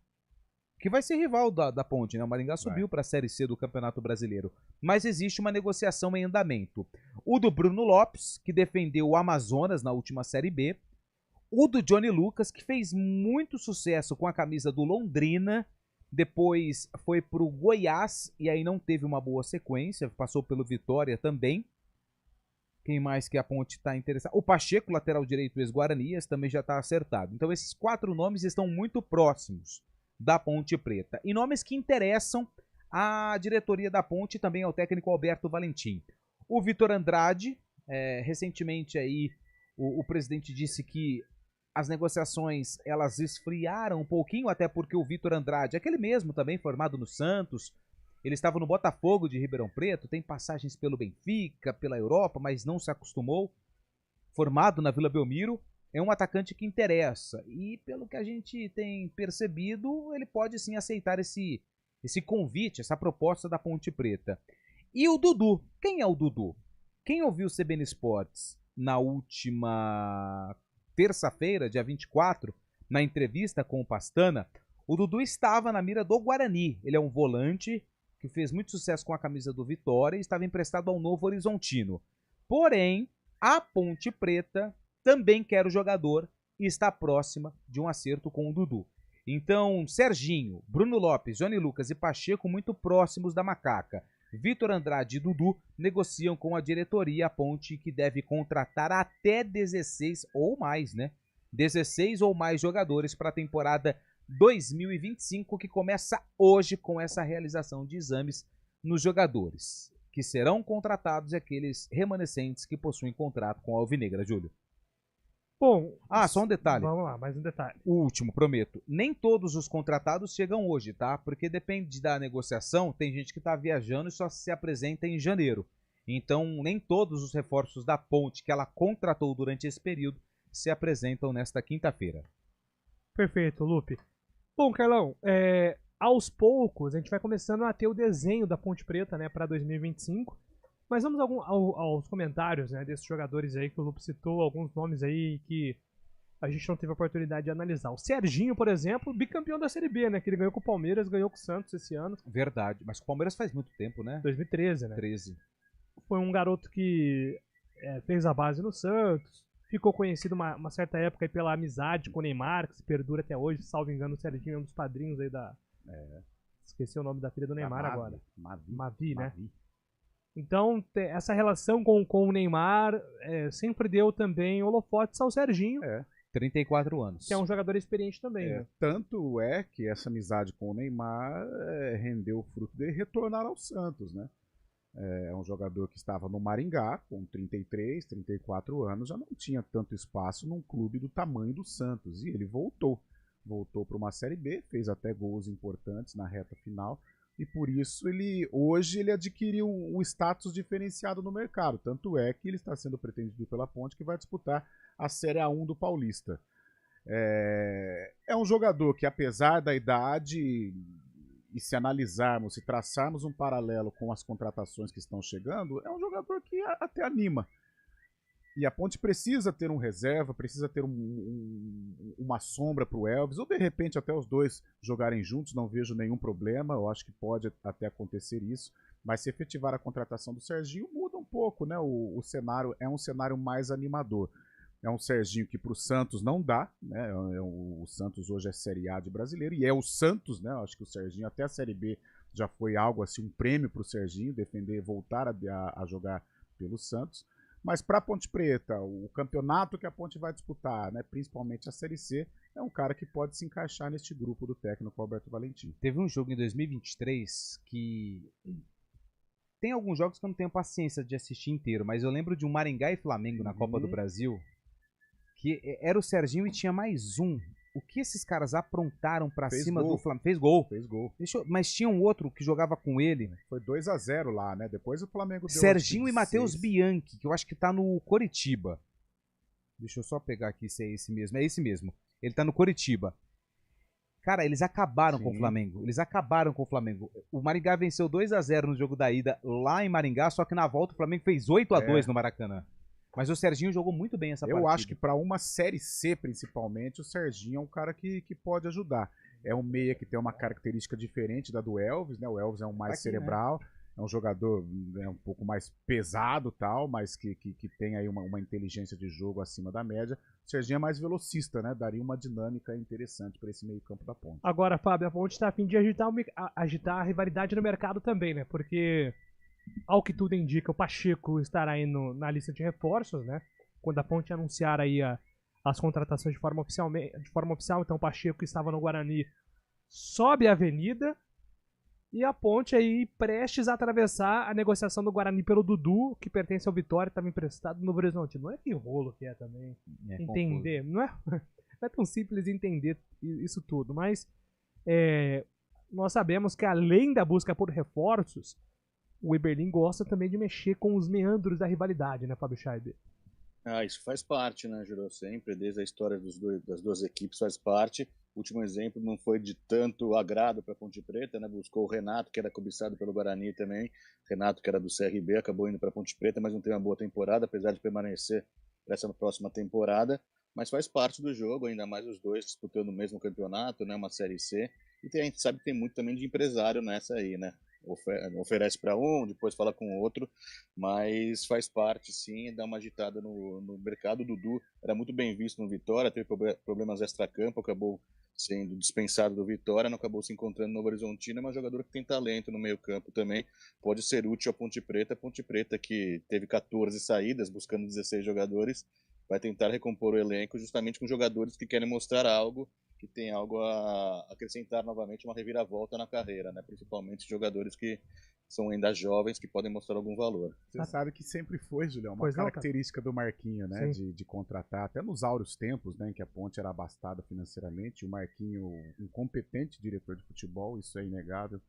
que vai ser rival da Ponte, né? O Maringá subiu para a Série C do Campeonato Brasileiro. Mas existe uma negociação em andamento. O do Bruno Lopes, que defendeu o Amazonas na última Série B. O do Johnny Lucas, que fez muito sucesso com a camisa do Londrina. Depois foi para o Goiás e aí não teve uma boa sequência. Passou pelo Vitória também. Quem mais que a Ponte está interessado? O Pacheco, lateral direito ex-Guaranias, também já está acertado. Então esses 4 nomes estão muito próximos. da Ponte Preta. E nomes que interessam à diretoria da Ponte e também ao técnico Alberto Valentim. O Vitor Andrade, recentemente aí o presidente disse que as negociações elas esfriaram um pouquinho, até porque o Vitor Andrade, aquele mesmo também formado no Santos, ele estava no Botafogo de Ribeirão Preto, tem passagens pelo Benfica, pela Europa, mas não se acostumou. Formado na Vila Belmiro, é um atacante que interessa. E pelo que a gente tem percebido, ele pode sim aceitar esse convite, essa proposta da Ponte Preta. E o Dudu? Quem é o Dudu? Quem ouviu o CBN Esportes na última terça-feira, dia 24, na entrevista com o Pastana, o Dudu estava na mira do Guarani. Ele é um volante que fez muito sucesso com a camisa do Vitória e estava emprestado ao Novo Horizontino. Porém, a Ponte Preta também quer o jogador e está próxima de um acerto com o Dudu. Então, Serginho, Bruno Lopes, Johnny Lucas e Pacheco muito próximos da Macaca. Vitor Andrade e Dudu negociam com a diretoria a Ponte, que deve contratar até 16 ou mais, né? 16 ou mais jogadores para a temporada 2025, que começa hoje com essa realização de exames nos jogadores, que serão contratados e aqueles remanescentes que possuem contrato com a Alvinegra, Júlio. Bom, só um detalhe. Vamos lá, mais um detalhe. O último, prometo. Nem todos os contratados chegam hoje, tá? Porque depende da negociação. Tem gente que tá viajando e só se apresenta em janeiro. Então, nem todos os reforços da Ponte que ela contratou durante esse período se apresentam nesta quinta-feira. Perfeito, Lupe. Bom, Carlão, aos poucos a gente vai começando a ter o desenho da Ponte Preta, né, para 2025. Mas vamos aos comentários, né, desses jogadores aí que o Lupe citou, alguns nomes aí que a gente não teve a oportunidade de analisar. O Serginho, por exemplo, bicampeão da Série B, né, que ele ganhou com o Palmeiras, ganhou com o Santos esse ano. Verdade, mas o Palmeiras faz muito tempo, né? 2013, né? 13. Foi um garoto que fez a base no Santos, ficou conhecido uma certa época aí pela amizade com o Neymar, que se perdura até hoje, salvo engano, o Serginho é um dos padrinhos aí da... Esqueci o nome da filha do Neymar agora. Mavi, né? Então, essa relação com o Neymar sempre deu também holofotes ao Serginho. 34 anos. Que é um jogador experiente também. Né? Tanto é que essa amizade com o Neymar rendeu o fruto de retornar ao Santos, né? É um jogador que estava no Maringá, com 33, 34 anos, já não tinha tanto espaço num clube do tamanho do Santos. E ele voltou. Voltou para uma Série B, fez até gols importantes na reta final. E por isso hoje ele adquiriu um status diferenciado no mercado. Tanto é que ele está sendo pretendido pela Ponte, que vai disputar a Série A1 do Paulista. É um jogador que, apesar da idade, e se analisarmos, se traçarmos um paralelo com as contratações que estão chegando, é um jogador que até anima. E a Ponte precisa ter um reserva, precisa ter uma sombra para o Elvis, ou de repente até os dois jogarem juntos, não vejo nenhum problema, eu acho que pode até acontecer isso, mas se efetivar a contratação do Serginho, muda um pouco, né? O cenário é um cenário mais animador. É um Serginho que para o Santos não dá, né? O Santos hoje é Série A de brasileiro, e é o Santos, né? Eu acho que o Serginho até a Série B já foi algo assim, um prêmio para o Serginho, voltar a jogar pelo Santos. Mas para a Ponte Preta, o campeonato que a Ponte vai disputar, né, principalmente a Série C, é um cara que pode se encaixar neste grupo do técnico Alberto Valentim. Teve um jogo em 2023 que... Tem alguns jogos que eu não tenho paciência de assistir inteiro, mas eu lembro de um Maringá e Flamengo na Copa do Brasil, que era o Serginho e tinha mais um. O que esses caras aprontaram pra cima do Flamengo? Fez gol. Mas tinha um outro que jogava com ele. Foi 2-0 lá, né? Depois o Flamengo deu Serginho e Matheus Bianchi, que eu acho que tá no Coritiba. Deixa eu só pegar aqui se é esse mesmo. É esse mesmo. Ele tá no Coritiba. Cara, eles acabaram com o Flamengo. O Maringá venceu 2-0 no jogo da ida lá em Maringá, só que na volta o Flamengo fez 8-2 no Maracanã. Mas o Serginho jogou muito bem essa partida. Eu acho que para uma Série C, principalmente, o Serginho é um cara que pode ajudar. É um meia que tem uma característica diferente da do Elvis, né? O Elvis é um mais cerebral, né? É um jogador um pouco mais pesado, tal, mas que tem aí uma inteligência de jogo acima da média. O Serginho é mais velocista, né? Daria uma dinâmica interessante para esse meio campo da Ponte. Agora, Fábio, a Ponte está a fim de agitar a rivalidade no mercado também, né? Porque... Ao que tudo indica, o Pacheco estará aí na lista de reforços, né? Quando a Ponte anunciar aí as contratações de forma oficial, então o Pacheco estava no Guarani, sobe a avenida e a Ponte aí prestes a atravessar a negociação do Guarani pelo Dudu, que pertence ao Vitória, estava emprestado no Novo Horizontino. Não é que rolo que é também entender, não é tão simples entender isso tudo, mas nós sabemos que além da busca por reforços, o Eberlin gosta também de mexer com os meandros da rivalidade, né, Fábio Scheibe? Isso faz parte, né, Jurou? Sempre, desde a história das duas equipes, faz parte. O último exemplo não foi de tanto agrado para a Ponte Preta, né? Buscou o Renato, que era cobiçado pelo Guarani também. Renato, que era do CRB, acabou indo para a Ponte Preta, mas não teve uma boa temporada, apesar de permanecer para essa próxima temporada. Mas faz parte do jogo, ainda mais os dois disputando o mesmo campeonato, né? Uma Série C. E a gente sabe que tem muito também de empresário nessa aí, né? Oferece para um, depois fala com o outro, mas faz parte sim, dá uma agitada no mercado. O Dudu era muito bem visto no Vitória, teve problemas extra-campo, acabou sendo dispensado do Vitória, não acabou se encontrando no Novo Horizontino. É uma jogadora que tem talento no meio campo também, pode ser útil à Ponte Preta que teve 14 saídas, buscando 16 jogadores, vai tentar recompor o elenco justamente com jogadores que querem mostrar algo, que tem algo a acrescentar novamente, uma reviravolta na carreira, né? Principalmente jogadores que são ainda jovens, que podem mostrar algum valor. Você sabe que sempre foi, Julião, uma característica do Marquinho, né? De contratar, até nos áureos tempos, né, em que a Ponte era abastada financeiramente, o Marquinho, um competente diretor de futebol, isso é inegável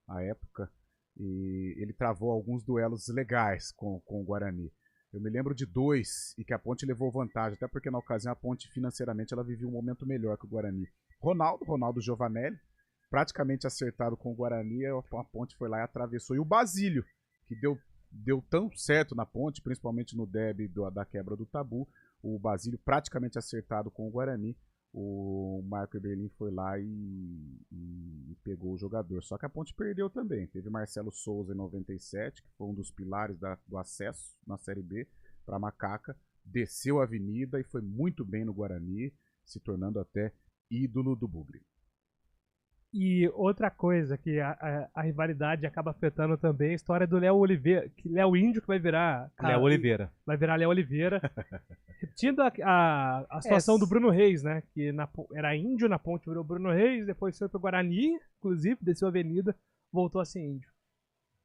à época, e ele travou alguns duelos legais com o Guarani. Eu me lembro de 2 e que a Ponte levou vantagem, até porque na ocasião a Ponte financeiramente ela vivia um momento melhor que o Guarani. Ronaldo Giovanelli, praticamente acertado com o Guarani, a Ponte foi lá e atravessou. E o Basílio, que deu tão certo na Ponte, principalmente no derby da quebra do tabu, o Basílio praticamente acertado com o Guarani, o Marco Eberlin foi lá e pegou o jogador. Só que a Ponte perdeu também. Teve Marcelo Souza em 97, que foi um dos pilares do acesso na Série B para a Macaca. Desceu a avenida e foi muito bem no Guarani, se tornando até ídolo do Bugre. E outra coisa que a rivalidade acaba afetando também, a história do Léo Oliveira, Léo Índio, que vai virar... Léo Oliveira. Vai virar Léo Oliveira. Repetindo a situação do Bruno Reis, né? Que era índio na Ponte, virou Bruno Reis, depois foi pro Guarani, inclusive, desceu a avenida, voltou a ser índio.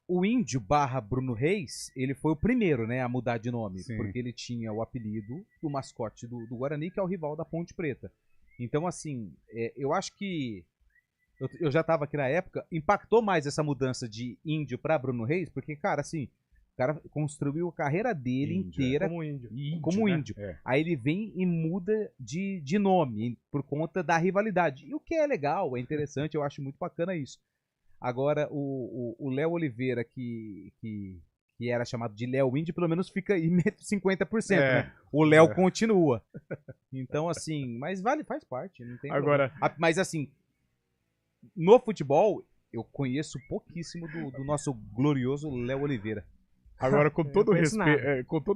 O índio / Bruno Reis, ele foi o primeiro, né, a mudar de nome, Sim. porque ele tinha o apelido do mascote do Guarani, que é o rival da Ponte Preta. Então, assim, eu acho que eu já estava aqui na época, impactou mais essa mudança de índio para Bruno Reis, porque, cara, assim, o cara construiu a carreira dele inteira como índio. Né? Aí ele vem e muda de nome por conta da rivalidade. E o que é legal, é interessante, eu acho muito bacana isso. Agora, o Léo Oliveira, que era chamado de Léo Índio, pelo menos fica aí 50%, né? O Léo continua. Então, assim, mas faz parte, não tem Agora, problema. Mas, assim, no futebol, eu conheço pouquíssimo do nosso glorioso Léo Oliveira. Agora, com todo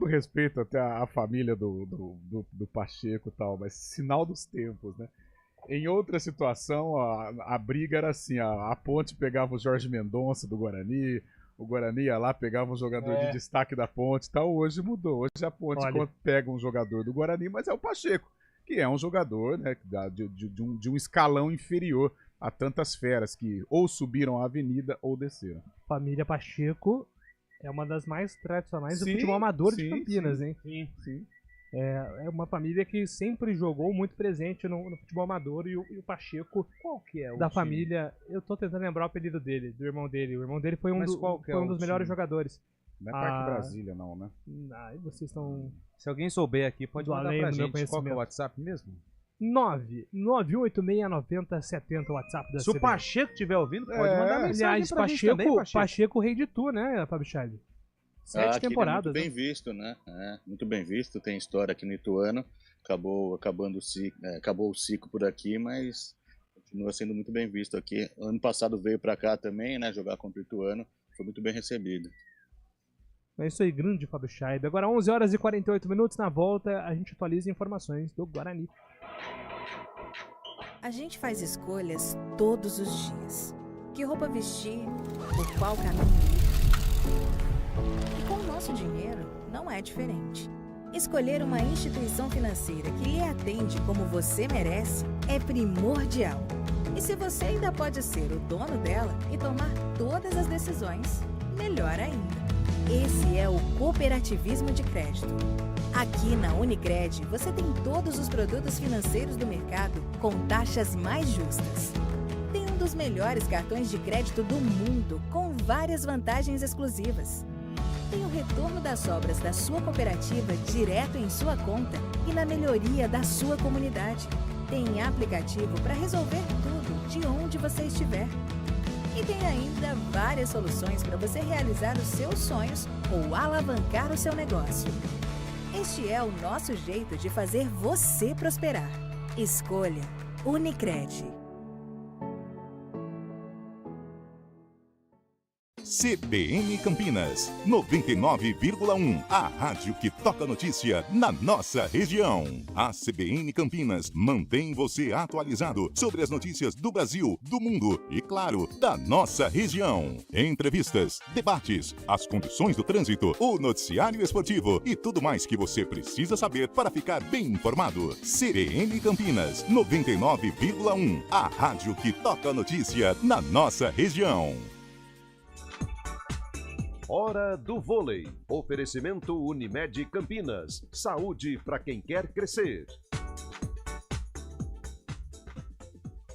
respeito até a família do Pacheco e tal, mas sinal dos tempos, né? Em outra situação, a briga era assim, a Ponte pegava o Jorge Mendonça do Guarani, o Guarani ia lá, pegava um jogador de destaque da Ponte e tal. Hoje mudou, hoje a Ponte pega um jogador do Guarani, mas é o Pacheco, que é um jogador, né, de um escalão inferior a tantas feras que ou subiram a avenida ou desceram. Família Pacheco é uma das mais tradicionais do futebol amador de Campinas, hein? Sim. É uma família que sempre jogou muito presente no futebol amador e o Pacheco, qual que é o da time? Família, eu tô tentando lembrar o apelido dele, do irmão dele. O irmão dele foi um dos melhores jogadores. Não é Parque Brasília, não, né? Vocês estão... Se alguém souber aqui, pode mandar pra gente. Qual que é o WhatsApp mesmo? 991869070, o WhatsApp da Se o Pacheco estiver ouvindo, pode mandar mensagem pra gente também, Pacheco rei de tu, né, Fábio Scheibe? 7 temporadas. Muito bem visto, né? Muito bem visto, tem história aqui no Ituano, acabou o ciclo por aqui, mas continua sendo muito bem visto aqui. Ano passado veio pra cá também, né, jogar contra o Ituano, foi muito bem recebido. É isso aí, grande Fábio Scheibe. Agora 11h48, na volta a gente atualiza informações do Guarani. A gente faz escolhas todos os dias. Que roupa vestir, por qual caminho ir. E com o nosso dinheiro não é diferente. Escolher uma instituição financeira que lhe atende como você merece é primordial. E se você ainda pode ser o dono dela e tomar todas as decisões, melhor ainda. Esse é o cooperativismo de crédito. Aqui na Unicred, você tem todos os produtos financeiros do mercado com taxas mais justas. Tem um dos melhores cartões de crédito do mundo, com várias vantagens exclusivas. Tem o retorno das obras da sua cooperativa direto em sua conta e na melhoria da sua comunidade. Tem aplicativo para resolver tudo de onde você estiver. E tem ainda várias soluções para você realizar os seus sonhos ou alavancar o seu negócio. Este é o nosso jeito de fazer você prosperar. Escolha Unicred. CBN Campinas, 99,1. A rádio que toca notícia na nossa região. A CBN Campinas mantém você atualizado sobre as notícias do Brasil, do mundo e, claro, da nossa região. Entrevistas, debates, as condições do trânsito, o noticiário esportivo e tudo mais que você precisa saber para ficar bem informado. CBN Campinas, 99,1. A rádio que toca notícia na nossa região. Hora do Vôlei. Oferecimento Unimed Campinas. Saúde para quem quer crescer.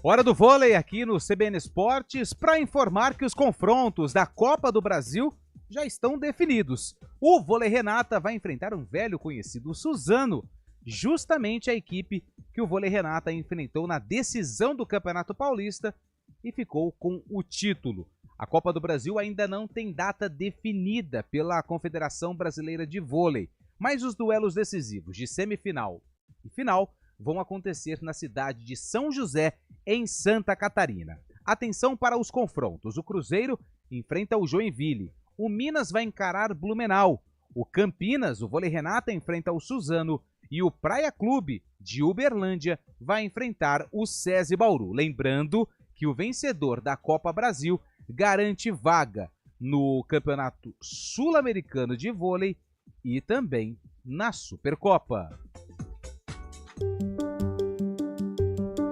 Hora do Vôlei aqui no CBN Esportes para informar que os confrontos da Copa do Brasil já estão definidos. O Vôlei Renata vai enfrentar um velho conhecido, o Suzano, justamente a equipe que o Vôlei Renata enfrentou na decisão do Campeonato Paulista e ficou com o título. A Copa do Brasil ainda não tem data definida pela Confederação Brasileira de Vôlei, mas os duelos decisivos de semifinal e final vão acontecer na cidade de São José, em Santa Catarina. Atenção para os confrontos. O Cruzeiro enfrenta o Joinville, o Minas vai encarar Blumenau, o Campinas, o Vôlei Renata, enfrenta o Suzano e o Praia Clube de Uberlândia vai enfrentar o SESI Bauru. Lembrando que o vencedor da Copa Brasil garante vaga no Campeonato Sul-Americano de Vôlei e também na Supercopa.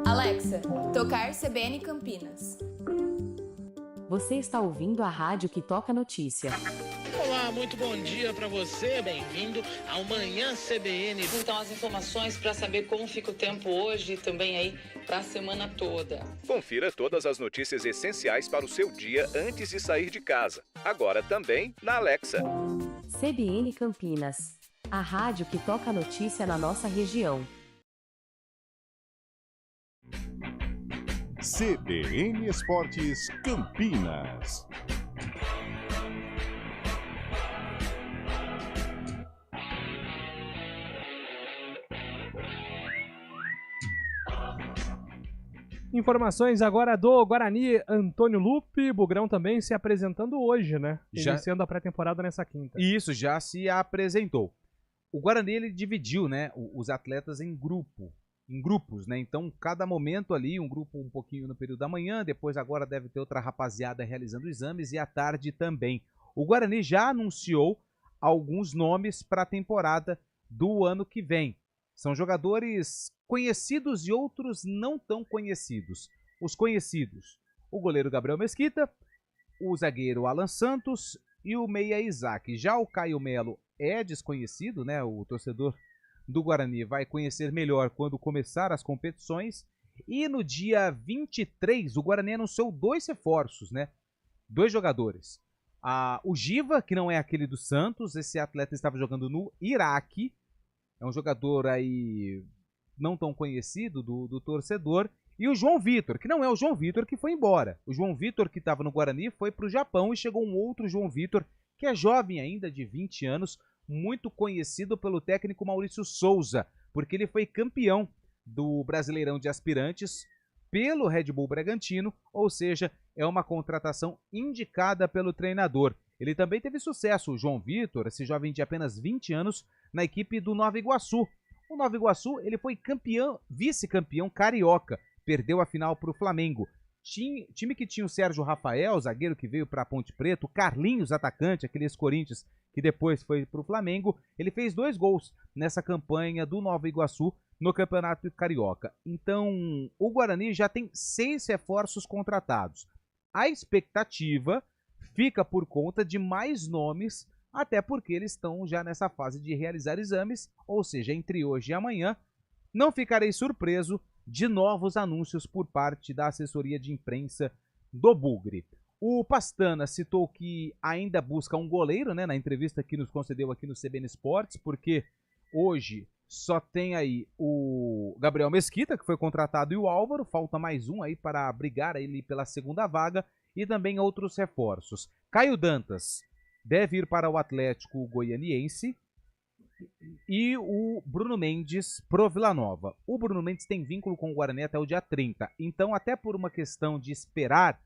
Alexa, tocar CBN Campinas. Você está ouvindo a rádio que toca notícia. Olá, muito bom dia para você, bem-vindo ao Manhã CBN. Então, as informações para saber como fica o tempo hoje e também aí para a semana toda. Confira todas as notícias essenciais para o seu dia antes de sair de casa. Agora também na Alexa. CBN Campinas, a rádio que toca notícia na nossa região. CBN Esportes Campinas. Informações agora do Guarani, Antônio Lupe, Bugrão também se apresentando hoje, né? Iniciando a pré-temporada nessa quinta. Isso, já se apresentou. O Guarani, ele dividiu, né, os atletas em grupos, né? Então, cada momento ali, um grupo um pouquinho no período da manhã, depois agora deve ter outra rapaziada realizando exames e à tarde também. O Guarani já anunciou alguns nomes para a temporada do ano que vem. São jogadores conhecidos e outros não tão conhecidos. Os conhecidos, o goleiro Gabriel Mesquita, o zagueiro Alan Santos e o meia Isaac. Já o Caio Melo é desconhecido, né? O torcedor do Guarani vai conhecer melhor quando começar as competições. E no dia 23, o Guarani anunciou 2 reforços, né? 2 jogadores. O Giva, que não é aquele do Santos, esse atleta estava jogando no Iraque. É um jogador aí não tão conhecido do torcedor. E o João Vitor, que não é o João Vitor que foi embora. O João Vitor que estava no Guarani foi para o Japão e chegou um outro João Vitor, que é jovem ainda, de 20 anos, muito conhecido pelo técnico Maurício Souza, porque ele foi campeão do Brasileirão de Aspirantes pelo Red Bull Bragantino, ou seja, é uma contratação indicada pelo treinador. Ele também teve sucesso, o João Vitor, esse jovem de apenas 20 anos, na equipe do Nova Iguaçu. O Nova Iguaçu, ele foi vice-campeão carioca, perdeu a final para o Flamengo. time que tinha o Sérgio Rafael, zagueiro que veio para Ponte Preta, o Carlinhos, atacante, aquele ex-Corinthians que depois foi para o Flamengo, ele fez 2 gols nessa campanha do Nova Iguaçu no Campeonato Carioca. Então, o Guarani já tem 6 reforços contratados. A expectativa fica por conta de mais nomes, até porque eles estão já nessa fase de realizar exames, ou seja, entre hoje e amanhã, não ficarei surpreso de novos anúncios por parte da assessoria de imprensa do Bugre. O Pastana citou que ainda busca um goleiro, né, na entrevista que nos concedeu aqui no CBN Esportes, porque hoje só tem aí o Gabriel Mesquita, que foi contratado, e o Álvaro, falta mais um aí para brigar ele pela segunda vaga, e também outros reforços. Caio Dantas deve ir para o Atlético Goianiense, e o Bruno Mendes pro Vila Nova. O Bruno Mendes tem vínculo com o Guarani até o dia 30, então até por uma questão de esperar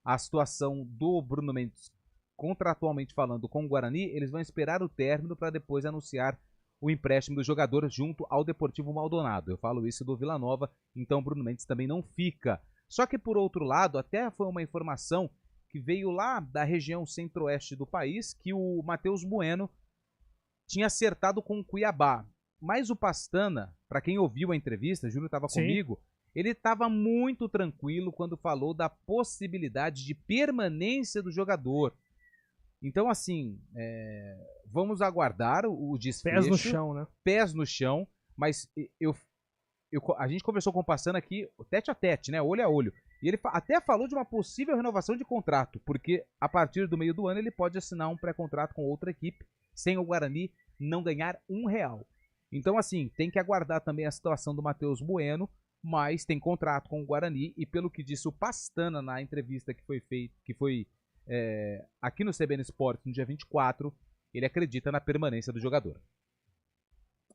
a situação do Bruno Mendes contratualmente falando com o Guarani, eles vão esperar o término para depois anunciar o empréstimo do jogador junto ao Deportivo Maldonado. Eu falo isso do Vila Nova, então o Bruno Mendes também não fica. Só que por outro lado, até foi uma informação que veio lá da região centro-oeste do país, que o Matheus Bueno tinha acertado com o Cuiabá. Mas o Pastana, para quem ouviu a entrevista, Júlio estava comigo, ele estava muito tranquilo quando falou da possibilidade de permanência do jogador. Então, assim, vamos aguardar o desfecho. Pés no chão, né? Pés no chão, mas a gente conversou com o Pastana aqui, tete a tete, né? Olho a olho. E ele até falou de uma possível renovação de contrato, porque a partir do meio do ano ele pode assinar um pré-contrato com outra equipe, sem o Guarani não ganhar R$1. Então, assim, tem que aguardar também a situação do Matheus Bueno, mas tem contrato com o Guarani, e pelo que disse o Pastana na entrevista que foi feita, aqui no CBN Esportes no dia 24, ele acredita na permanência do jogador.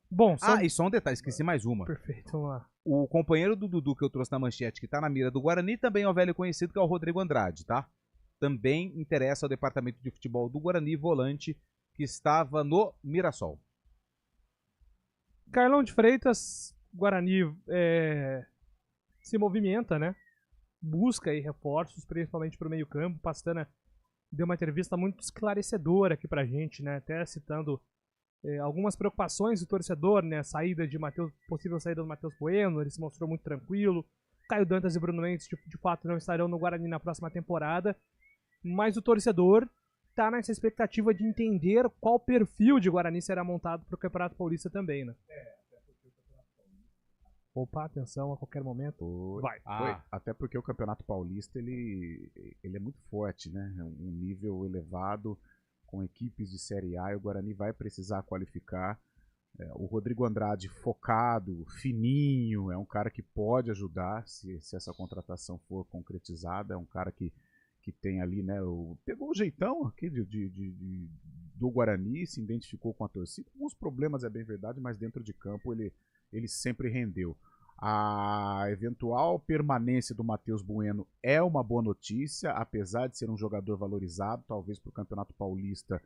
Bom, e só um detalhe, esqueci mais uma. Perfeito, vamos lá. O companheiro do Dudu que eu trouxe na manchete, que tá na mira do Guarani, também é um velho conhecido, que é o Rodrigo Andrade, tá? Também interessa ao departamento de futebol do Guarani, volante, que estava no Mirassol. Carlão de Freitas, Guarani se movimenta, né? Busca aí reforços, principalmente para o meio-campo. Pastana deu uma entrevista muito esclarecedora aqui pra gente, né? Até citando algumas preocupações do torcedor, né? Possível saída do Matheus Bueno, ele se mostrou muito tranquilo. Caio Dantas e Bruno Mendes, de fato, não estarão no Guarani na próxima temporada. Mas o torcedor tá nessa expectativa de entender qual perfil de Guarani será montado para o Campeonato Paulista também, né? Opa, atenção, a qualquer momento. Vai. Até porque o Campeonato Paulista ele é muito forte, né? Um nível elevado, com equipes de Série A, e o Guarani vai precisar qualificar. O Rodrigo Andrade focado, fininho, é um cara que pode ajudar se essa contratação for concretizada. É um cara que tem ali, né? Pegou o jeitão aqui do Guarani, se identificou com a torcida. Alguns problemas, é bem verdade, mas dentro de campo ele sempre rendeu. A eventual permanência do Matheus Bueno é uma boa notícia, apesar de ser um jogador valorizado, talvez para o Campeonato Paulista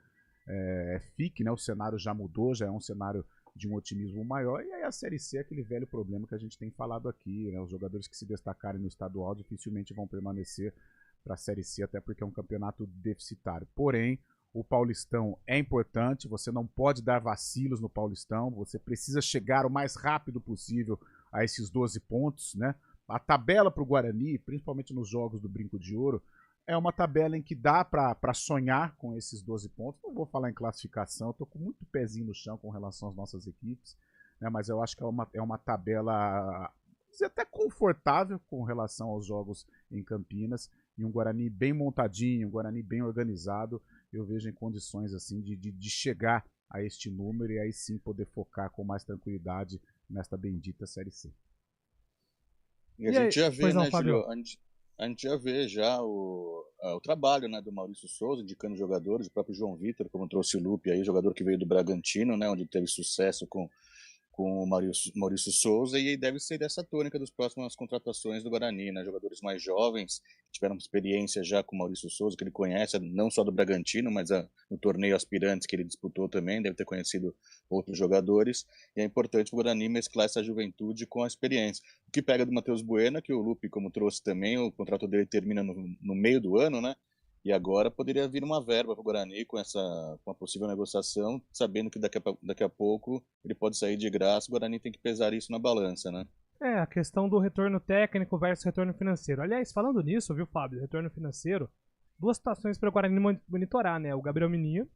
fique, né? O cenário já mudou, já é um cenário de um otimismo maior, e aí a Série C é aquele velho problema que a gente tem falado aqui, né? Os jogadores que se destacarem no estadual dificilmente vão permanecer para a Série C, até porque é um campeonato deficitário. Porém, o Paulistão é importante, você não pode dar vacilos no Paulistão, você precisa chegar o mais rápido possível a esses 12 pontos, né? A tabela para o Guarani, principalmente nos jogos do Brinco de Ouro, é uma tabela em que dá para sonhar com esses 12 pontos. Não vou falar em classificação, estou com muito pezinho no chão com relação às nossas equipes, né? Mas eu acho que é uma tabela até confortável com relação aos jogos em Campinas, e um Guarani bem montadinho, um Guarani bem organizado. Eu vejo em condições assim de chegar a este número e aí sim poder focar com mais tranquilidade nesta bendita Série C. E a gente já vê, né, Júlio? A gente já vê já o trabalho, né, do Maurício Souza, indicando jogadores, o próprio João Vitor, como trouxe o Lupe aí, jogador que veio do Bragantino, né, onde teve sucesso com com o Maurício Souza, e deve ser dessa tônica das próximas contratações do Guarani, né? Jogadores mais jovens, que tiveram experiência já com o Maurício Souza, que ele conhece, não só do Bragantino, mas no torneio Aspirantes que ele disputou também, deve ter conhecido outros jogadores, e é importante o Guarani mesclar essa juventude com a experiência. O que pega do Matheus Bueno, que o Lupe, como trouxe também, o contrato dele termina no meio do ano, né? E agora poderia vir uma verba para o Guarani com a possível negociação, sabendo que daqui a pouco ele pode sair de graça. O Guarani tem que pesar isso na balança, né? A questão do retorno técnico versus retorno financeiro. Aliás, falando nisso, viu, Fábio? Retorno financeiro, 2 situações para o Guarani monitorar, né? O Gabriel Menino,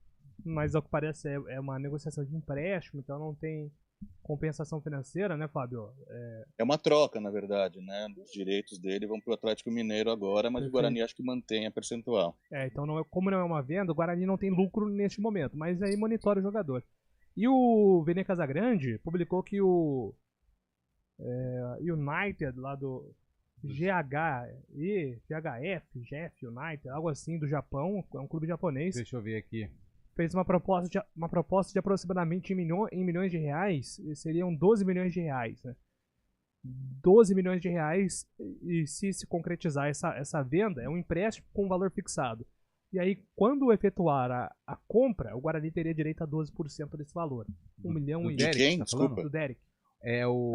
mas ao que parece é uma negociação de empréstimo, então não tem compensação financeira, né, Fábio? É uma troca, na verdade, né? Os direitos dele vão para o Atlético Mineiro agora, mas o Guarani acho que mantém a percentual. Então, como não é uma venda, o Guarani não tem lucro neste momento, mas aí monitora o jogador. E o Vene Casagrande publicou que o United, lá do GF United, algo assim, do Japão, é um clube japonês. Deixa eu ver aqui. Fez uma proposta de aproximadamente em milhões de reais, seriam 12 milhões de reais, né? 12 milhões de reais, e se concretizar essa venda, é um empréstimo com valor fixado. E aí, quando efetuar a compra, o Guarani teria direito a 12% desse valor. 1 milhão e... De quem? Desculpa. Do Derek. É o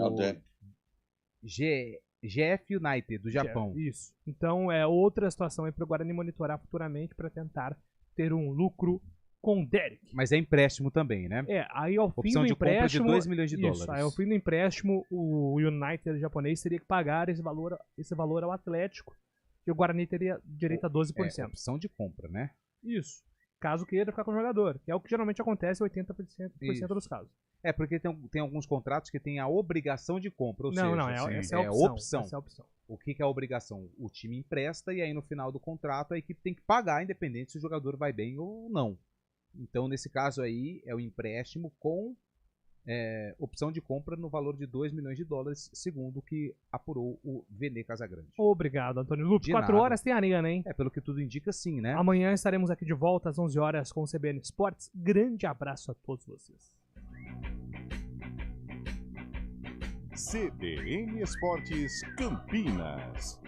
GF United, do Japão. Isso. Então, é outra situação aí para o Guarani monitorar futuramente para tentar ter um lucro com o Derek. Mas é empréstimo também, né? Aí ao fim do empréstimo... Compra de 2 milhões de dólares. Aí ao fim do empréstimo, o United japonês teria que pagar esse valor ao Atlético, e o Guarani teria direito a 12%. Opção de compra, né? Isso. Caso queira ficar com o jogador, que é o que geralmente acontece em 80% dos casos. Porque tem alguns contratos que tem a obrigação de compra, ou seja, essa é a opção. Essa é a opção. O que é a obrigação? O time empresta e aí no final do contrato a equipe tem que pagar, independente se o jogador vai bem ou não. Então, nesse caso aí, é o empréstimo com opção de compra no valor de 2 milhões de dólares, segundo o que apurou o Vene Casagrande. Obrigado, Antônio Lupe. 4 horas tem arena, hein? Pelo que tudo indica, sim, né? Amanhã estaremos aqui de volta às 11 horas com o CBN Esportes. Grande abraço a todos vocês. CBN Esportes Campinas.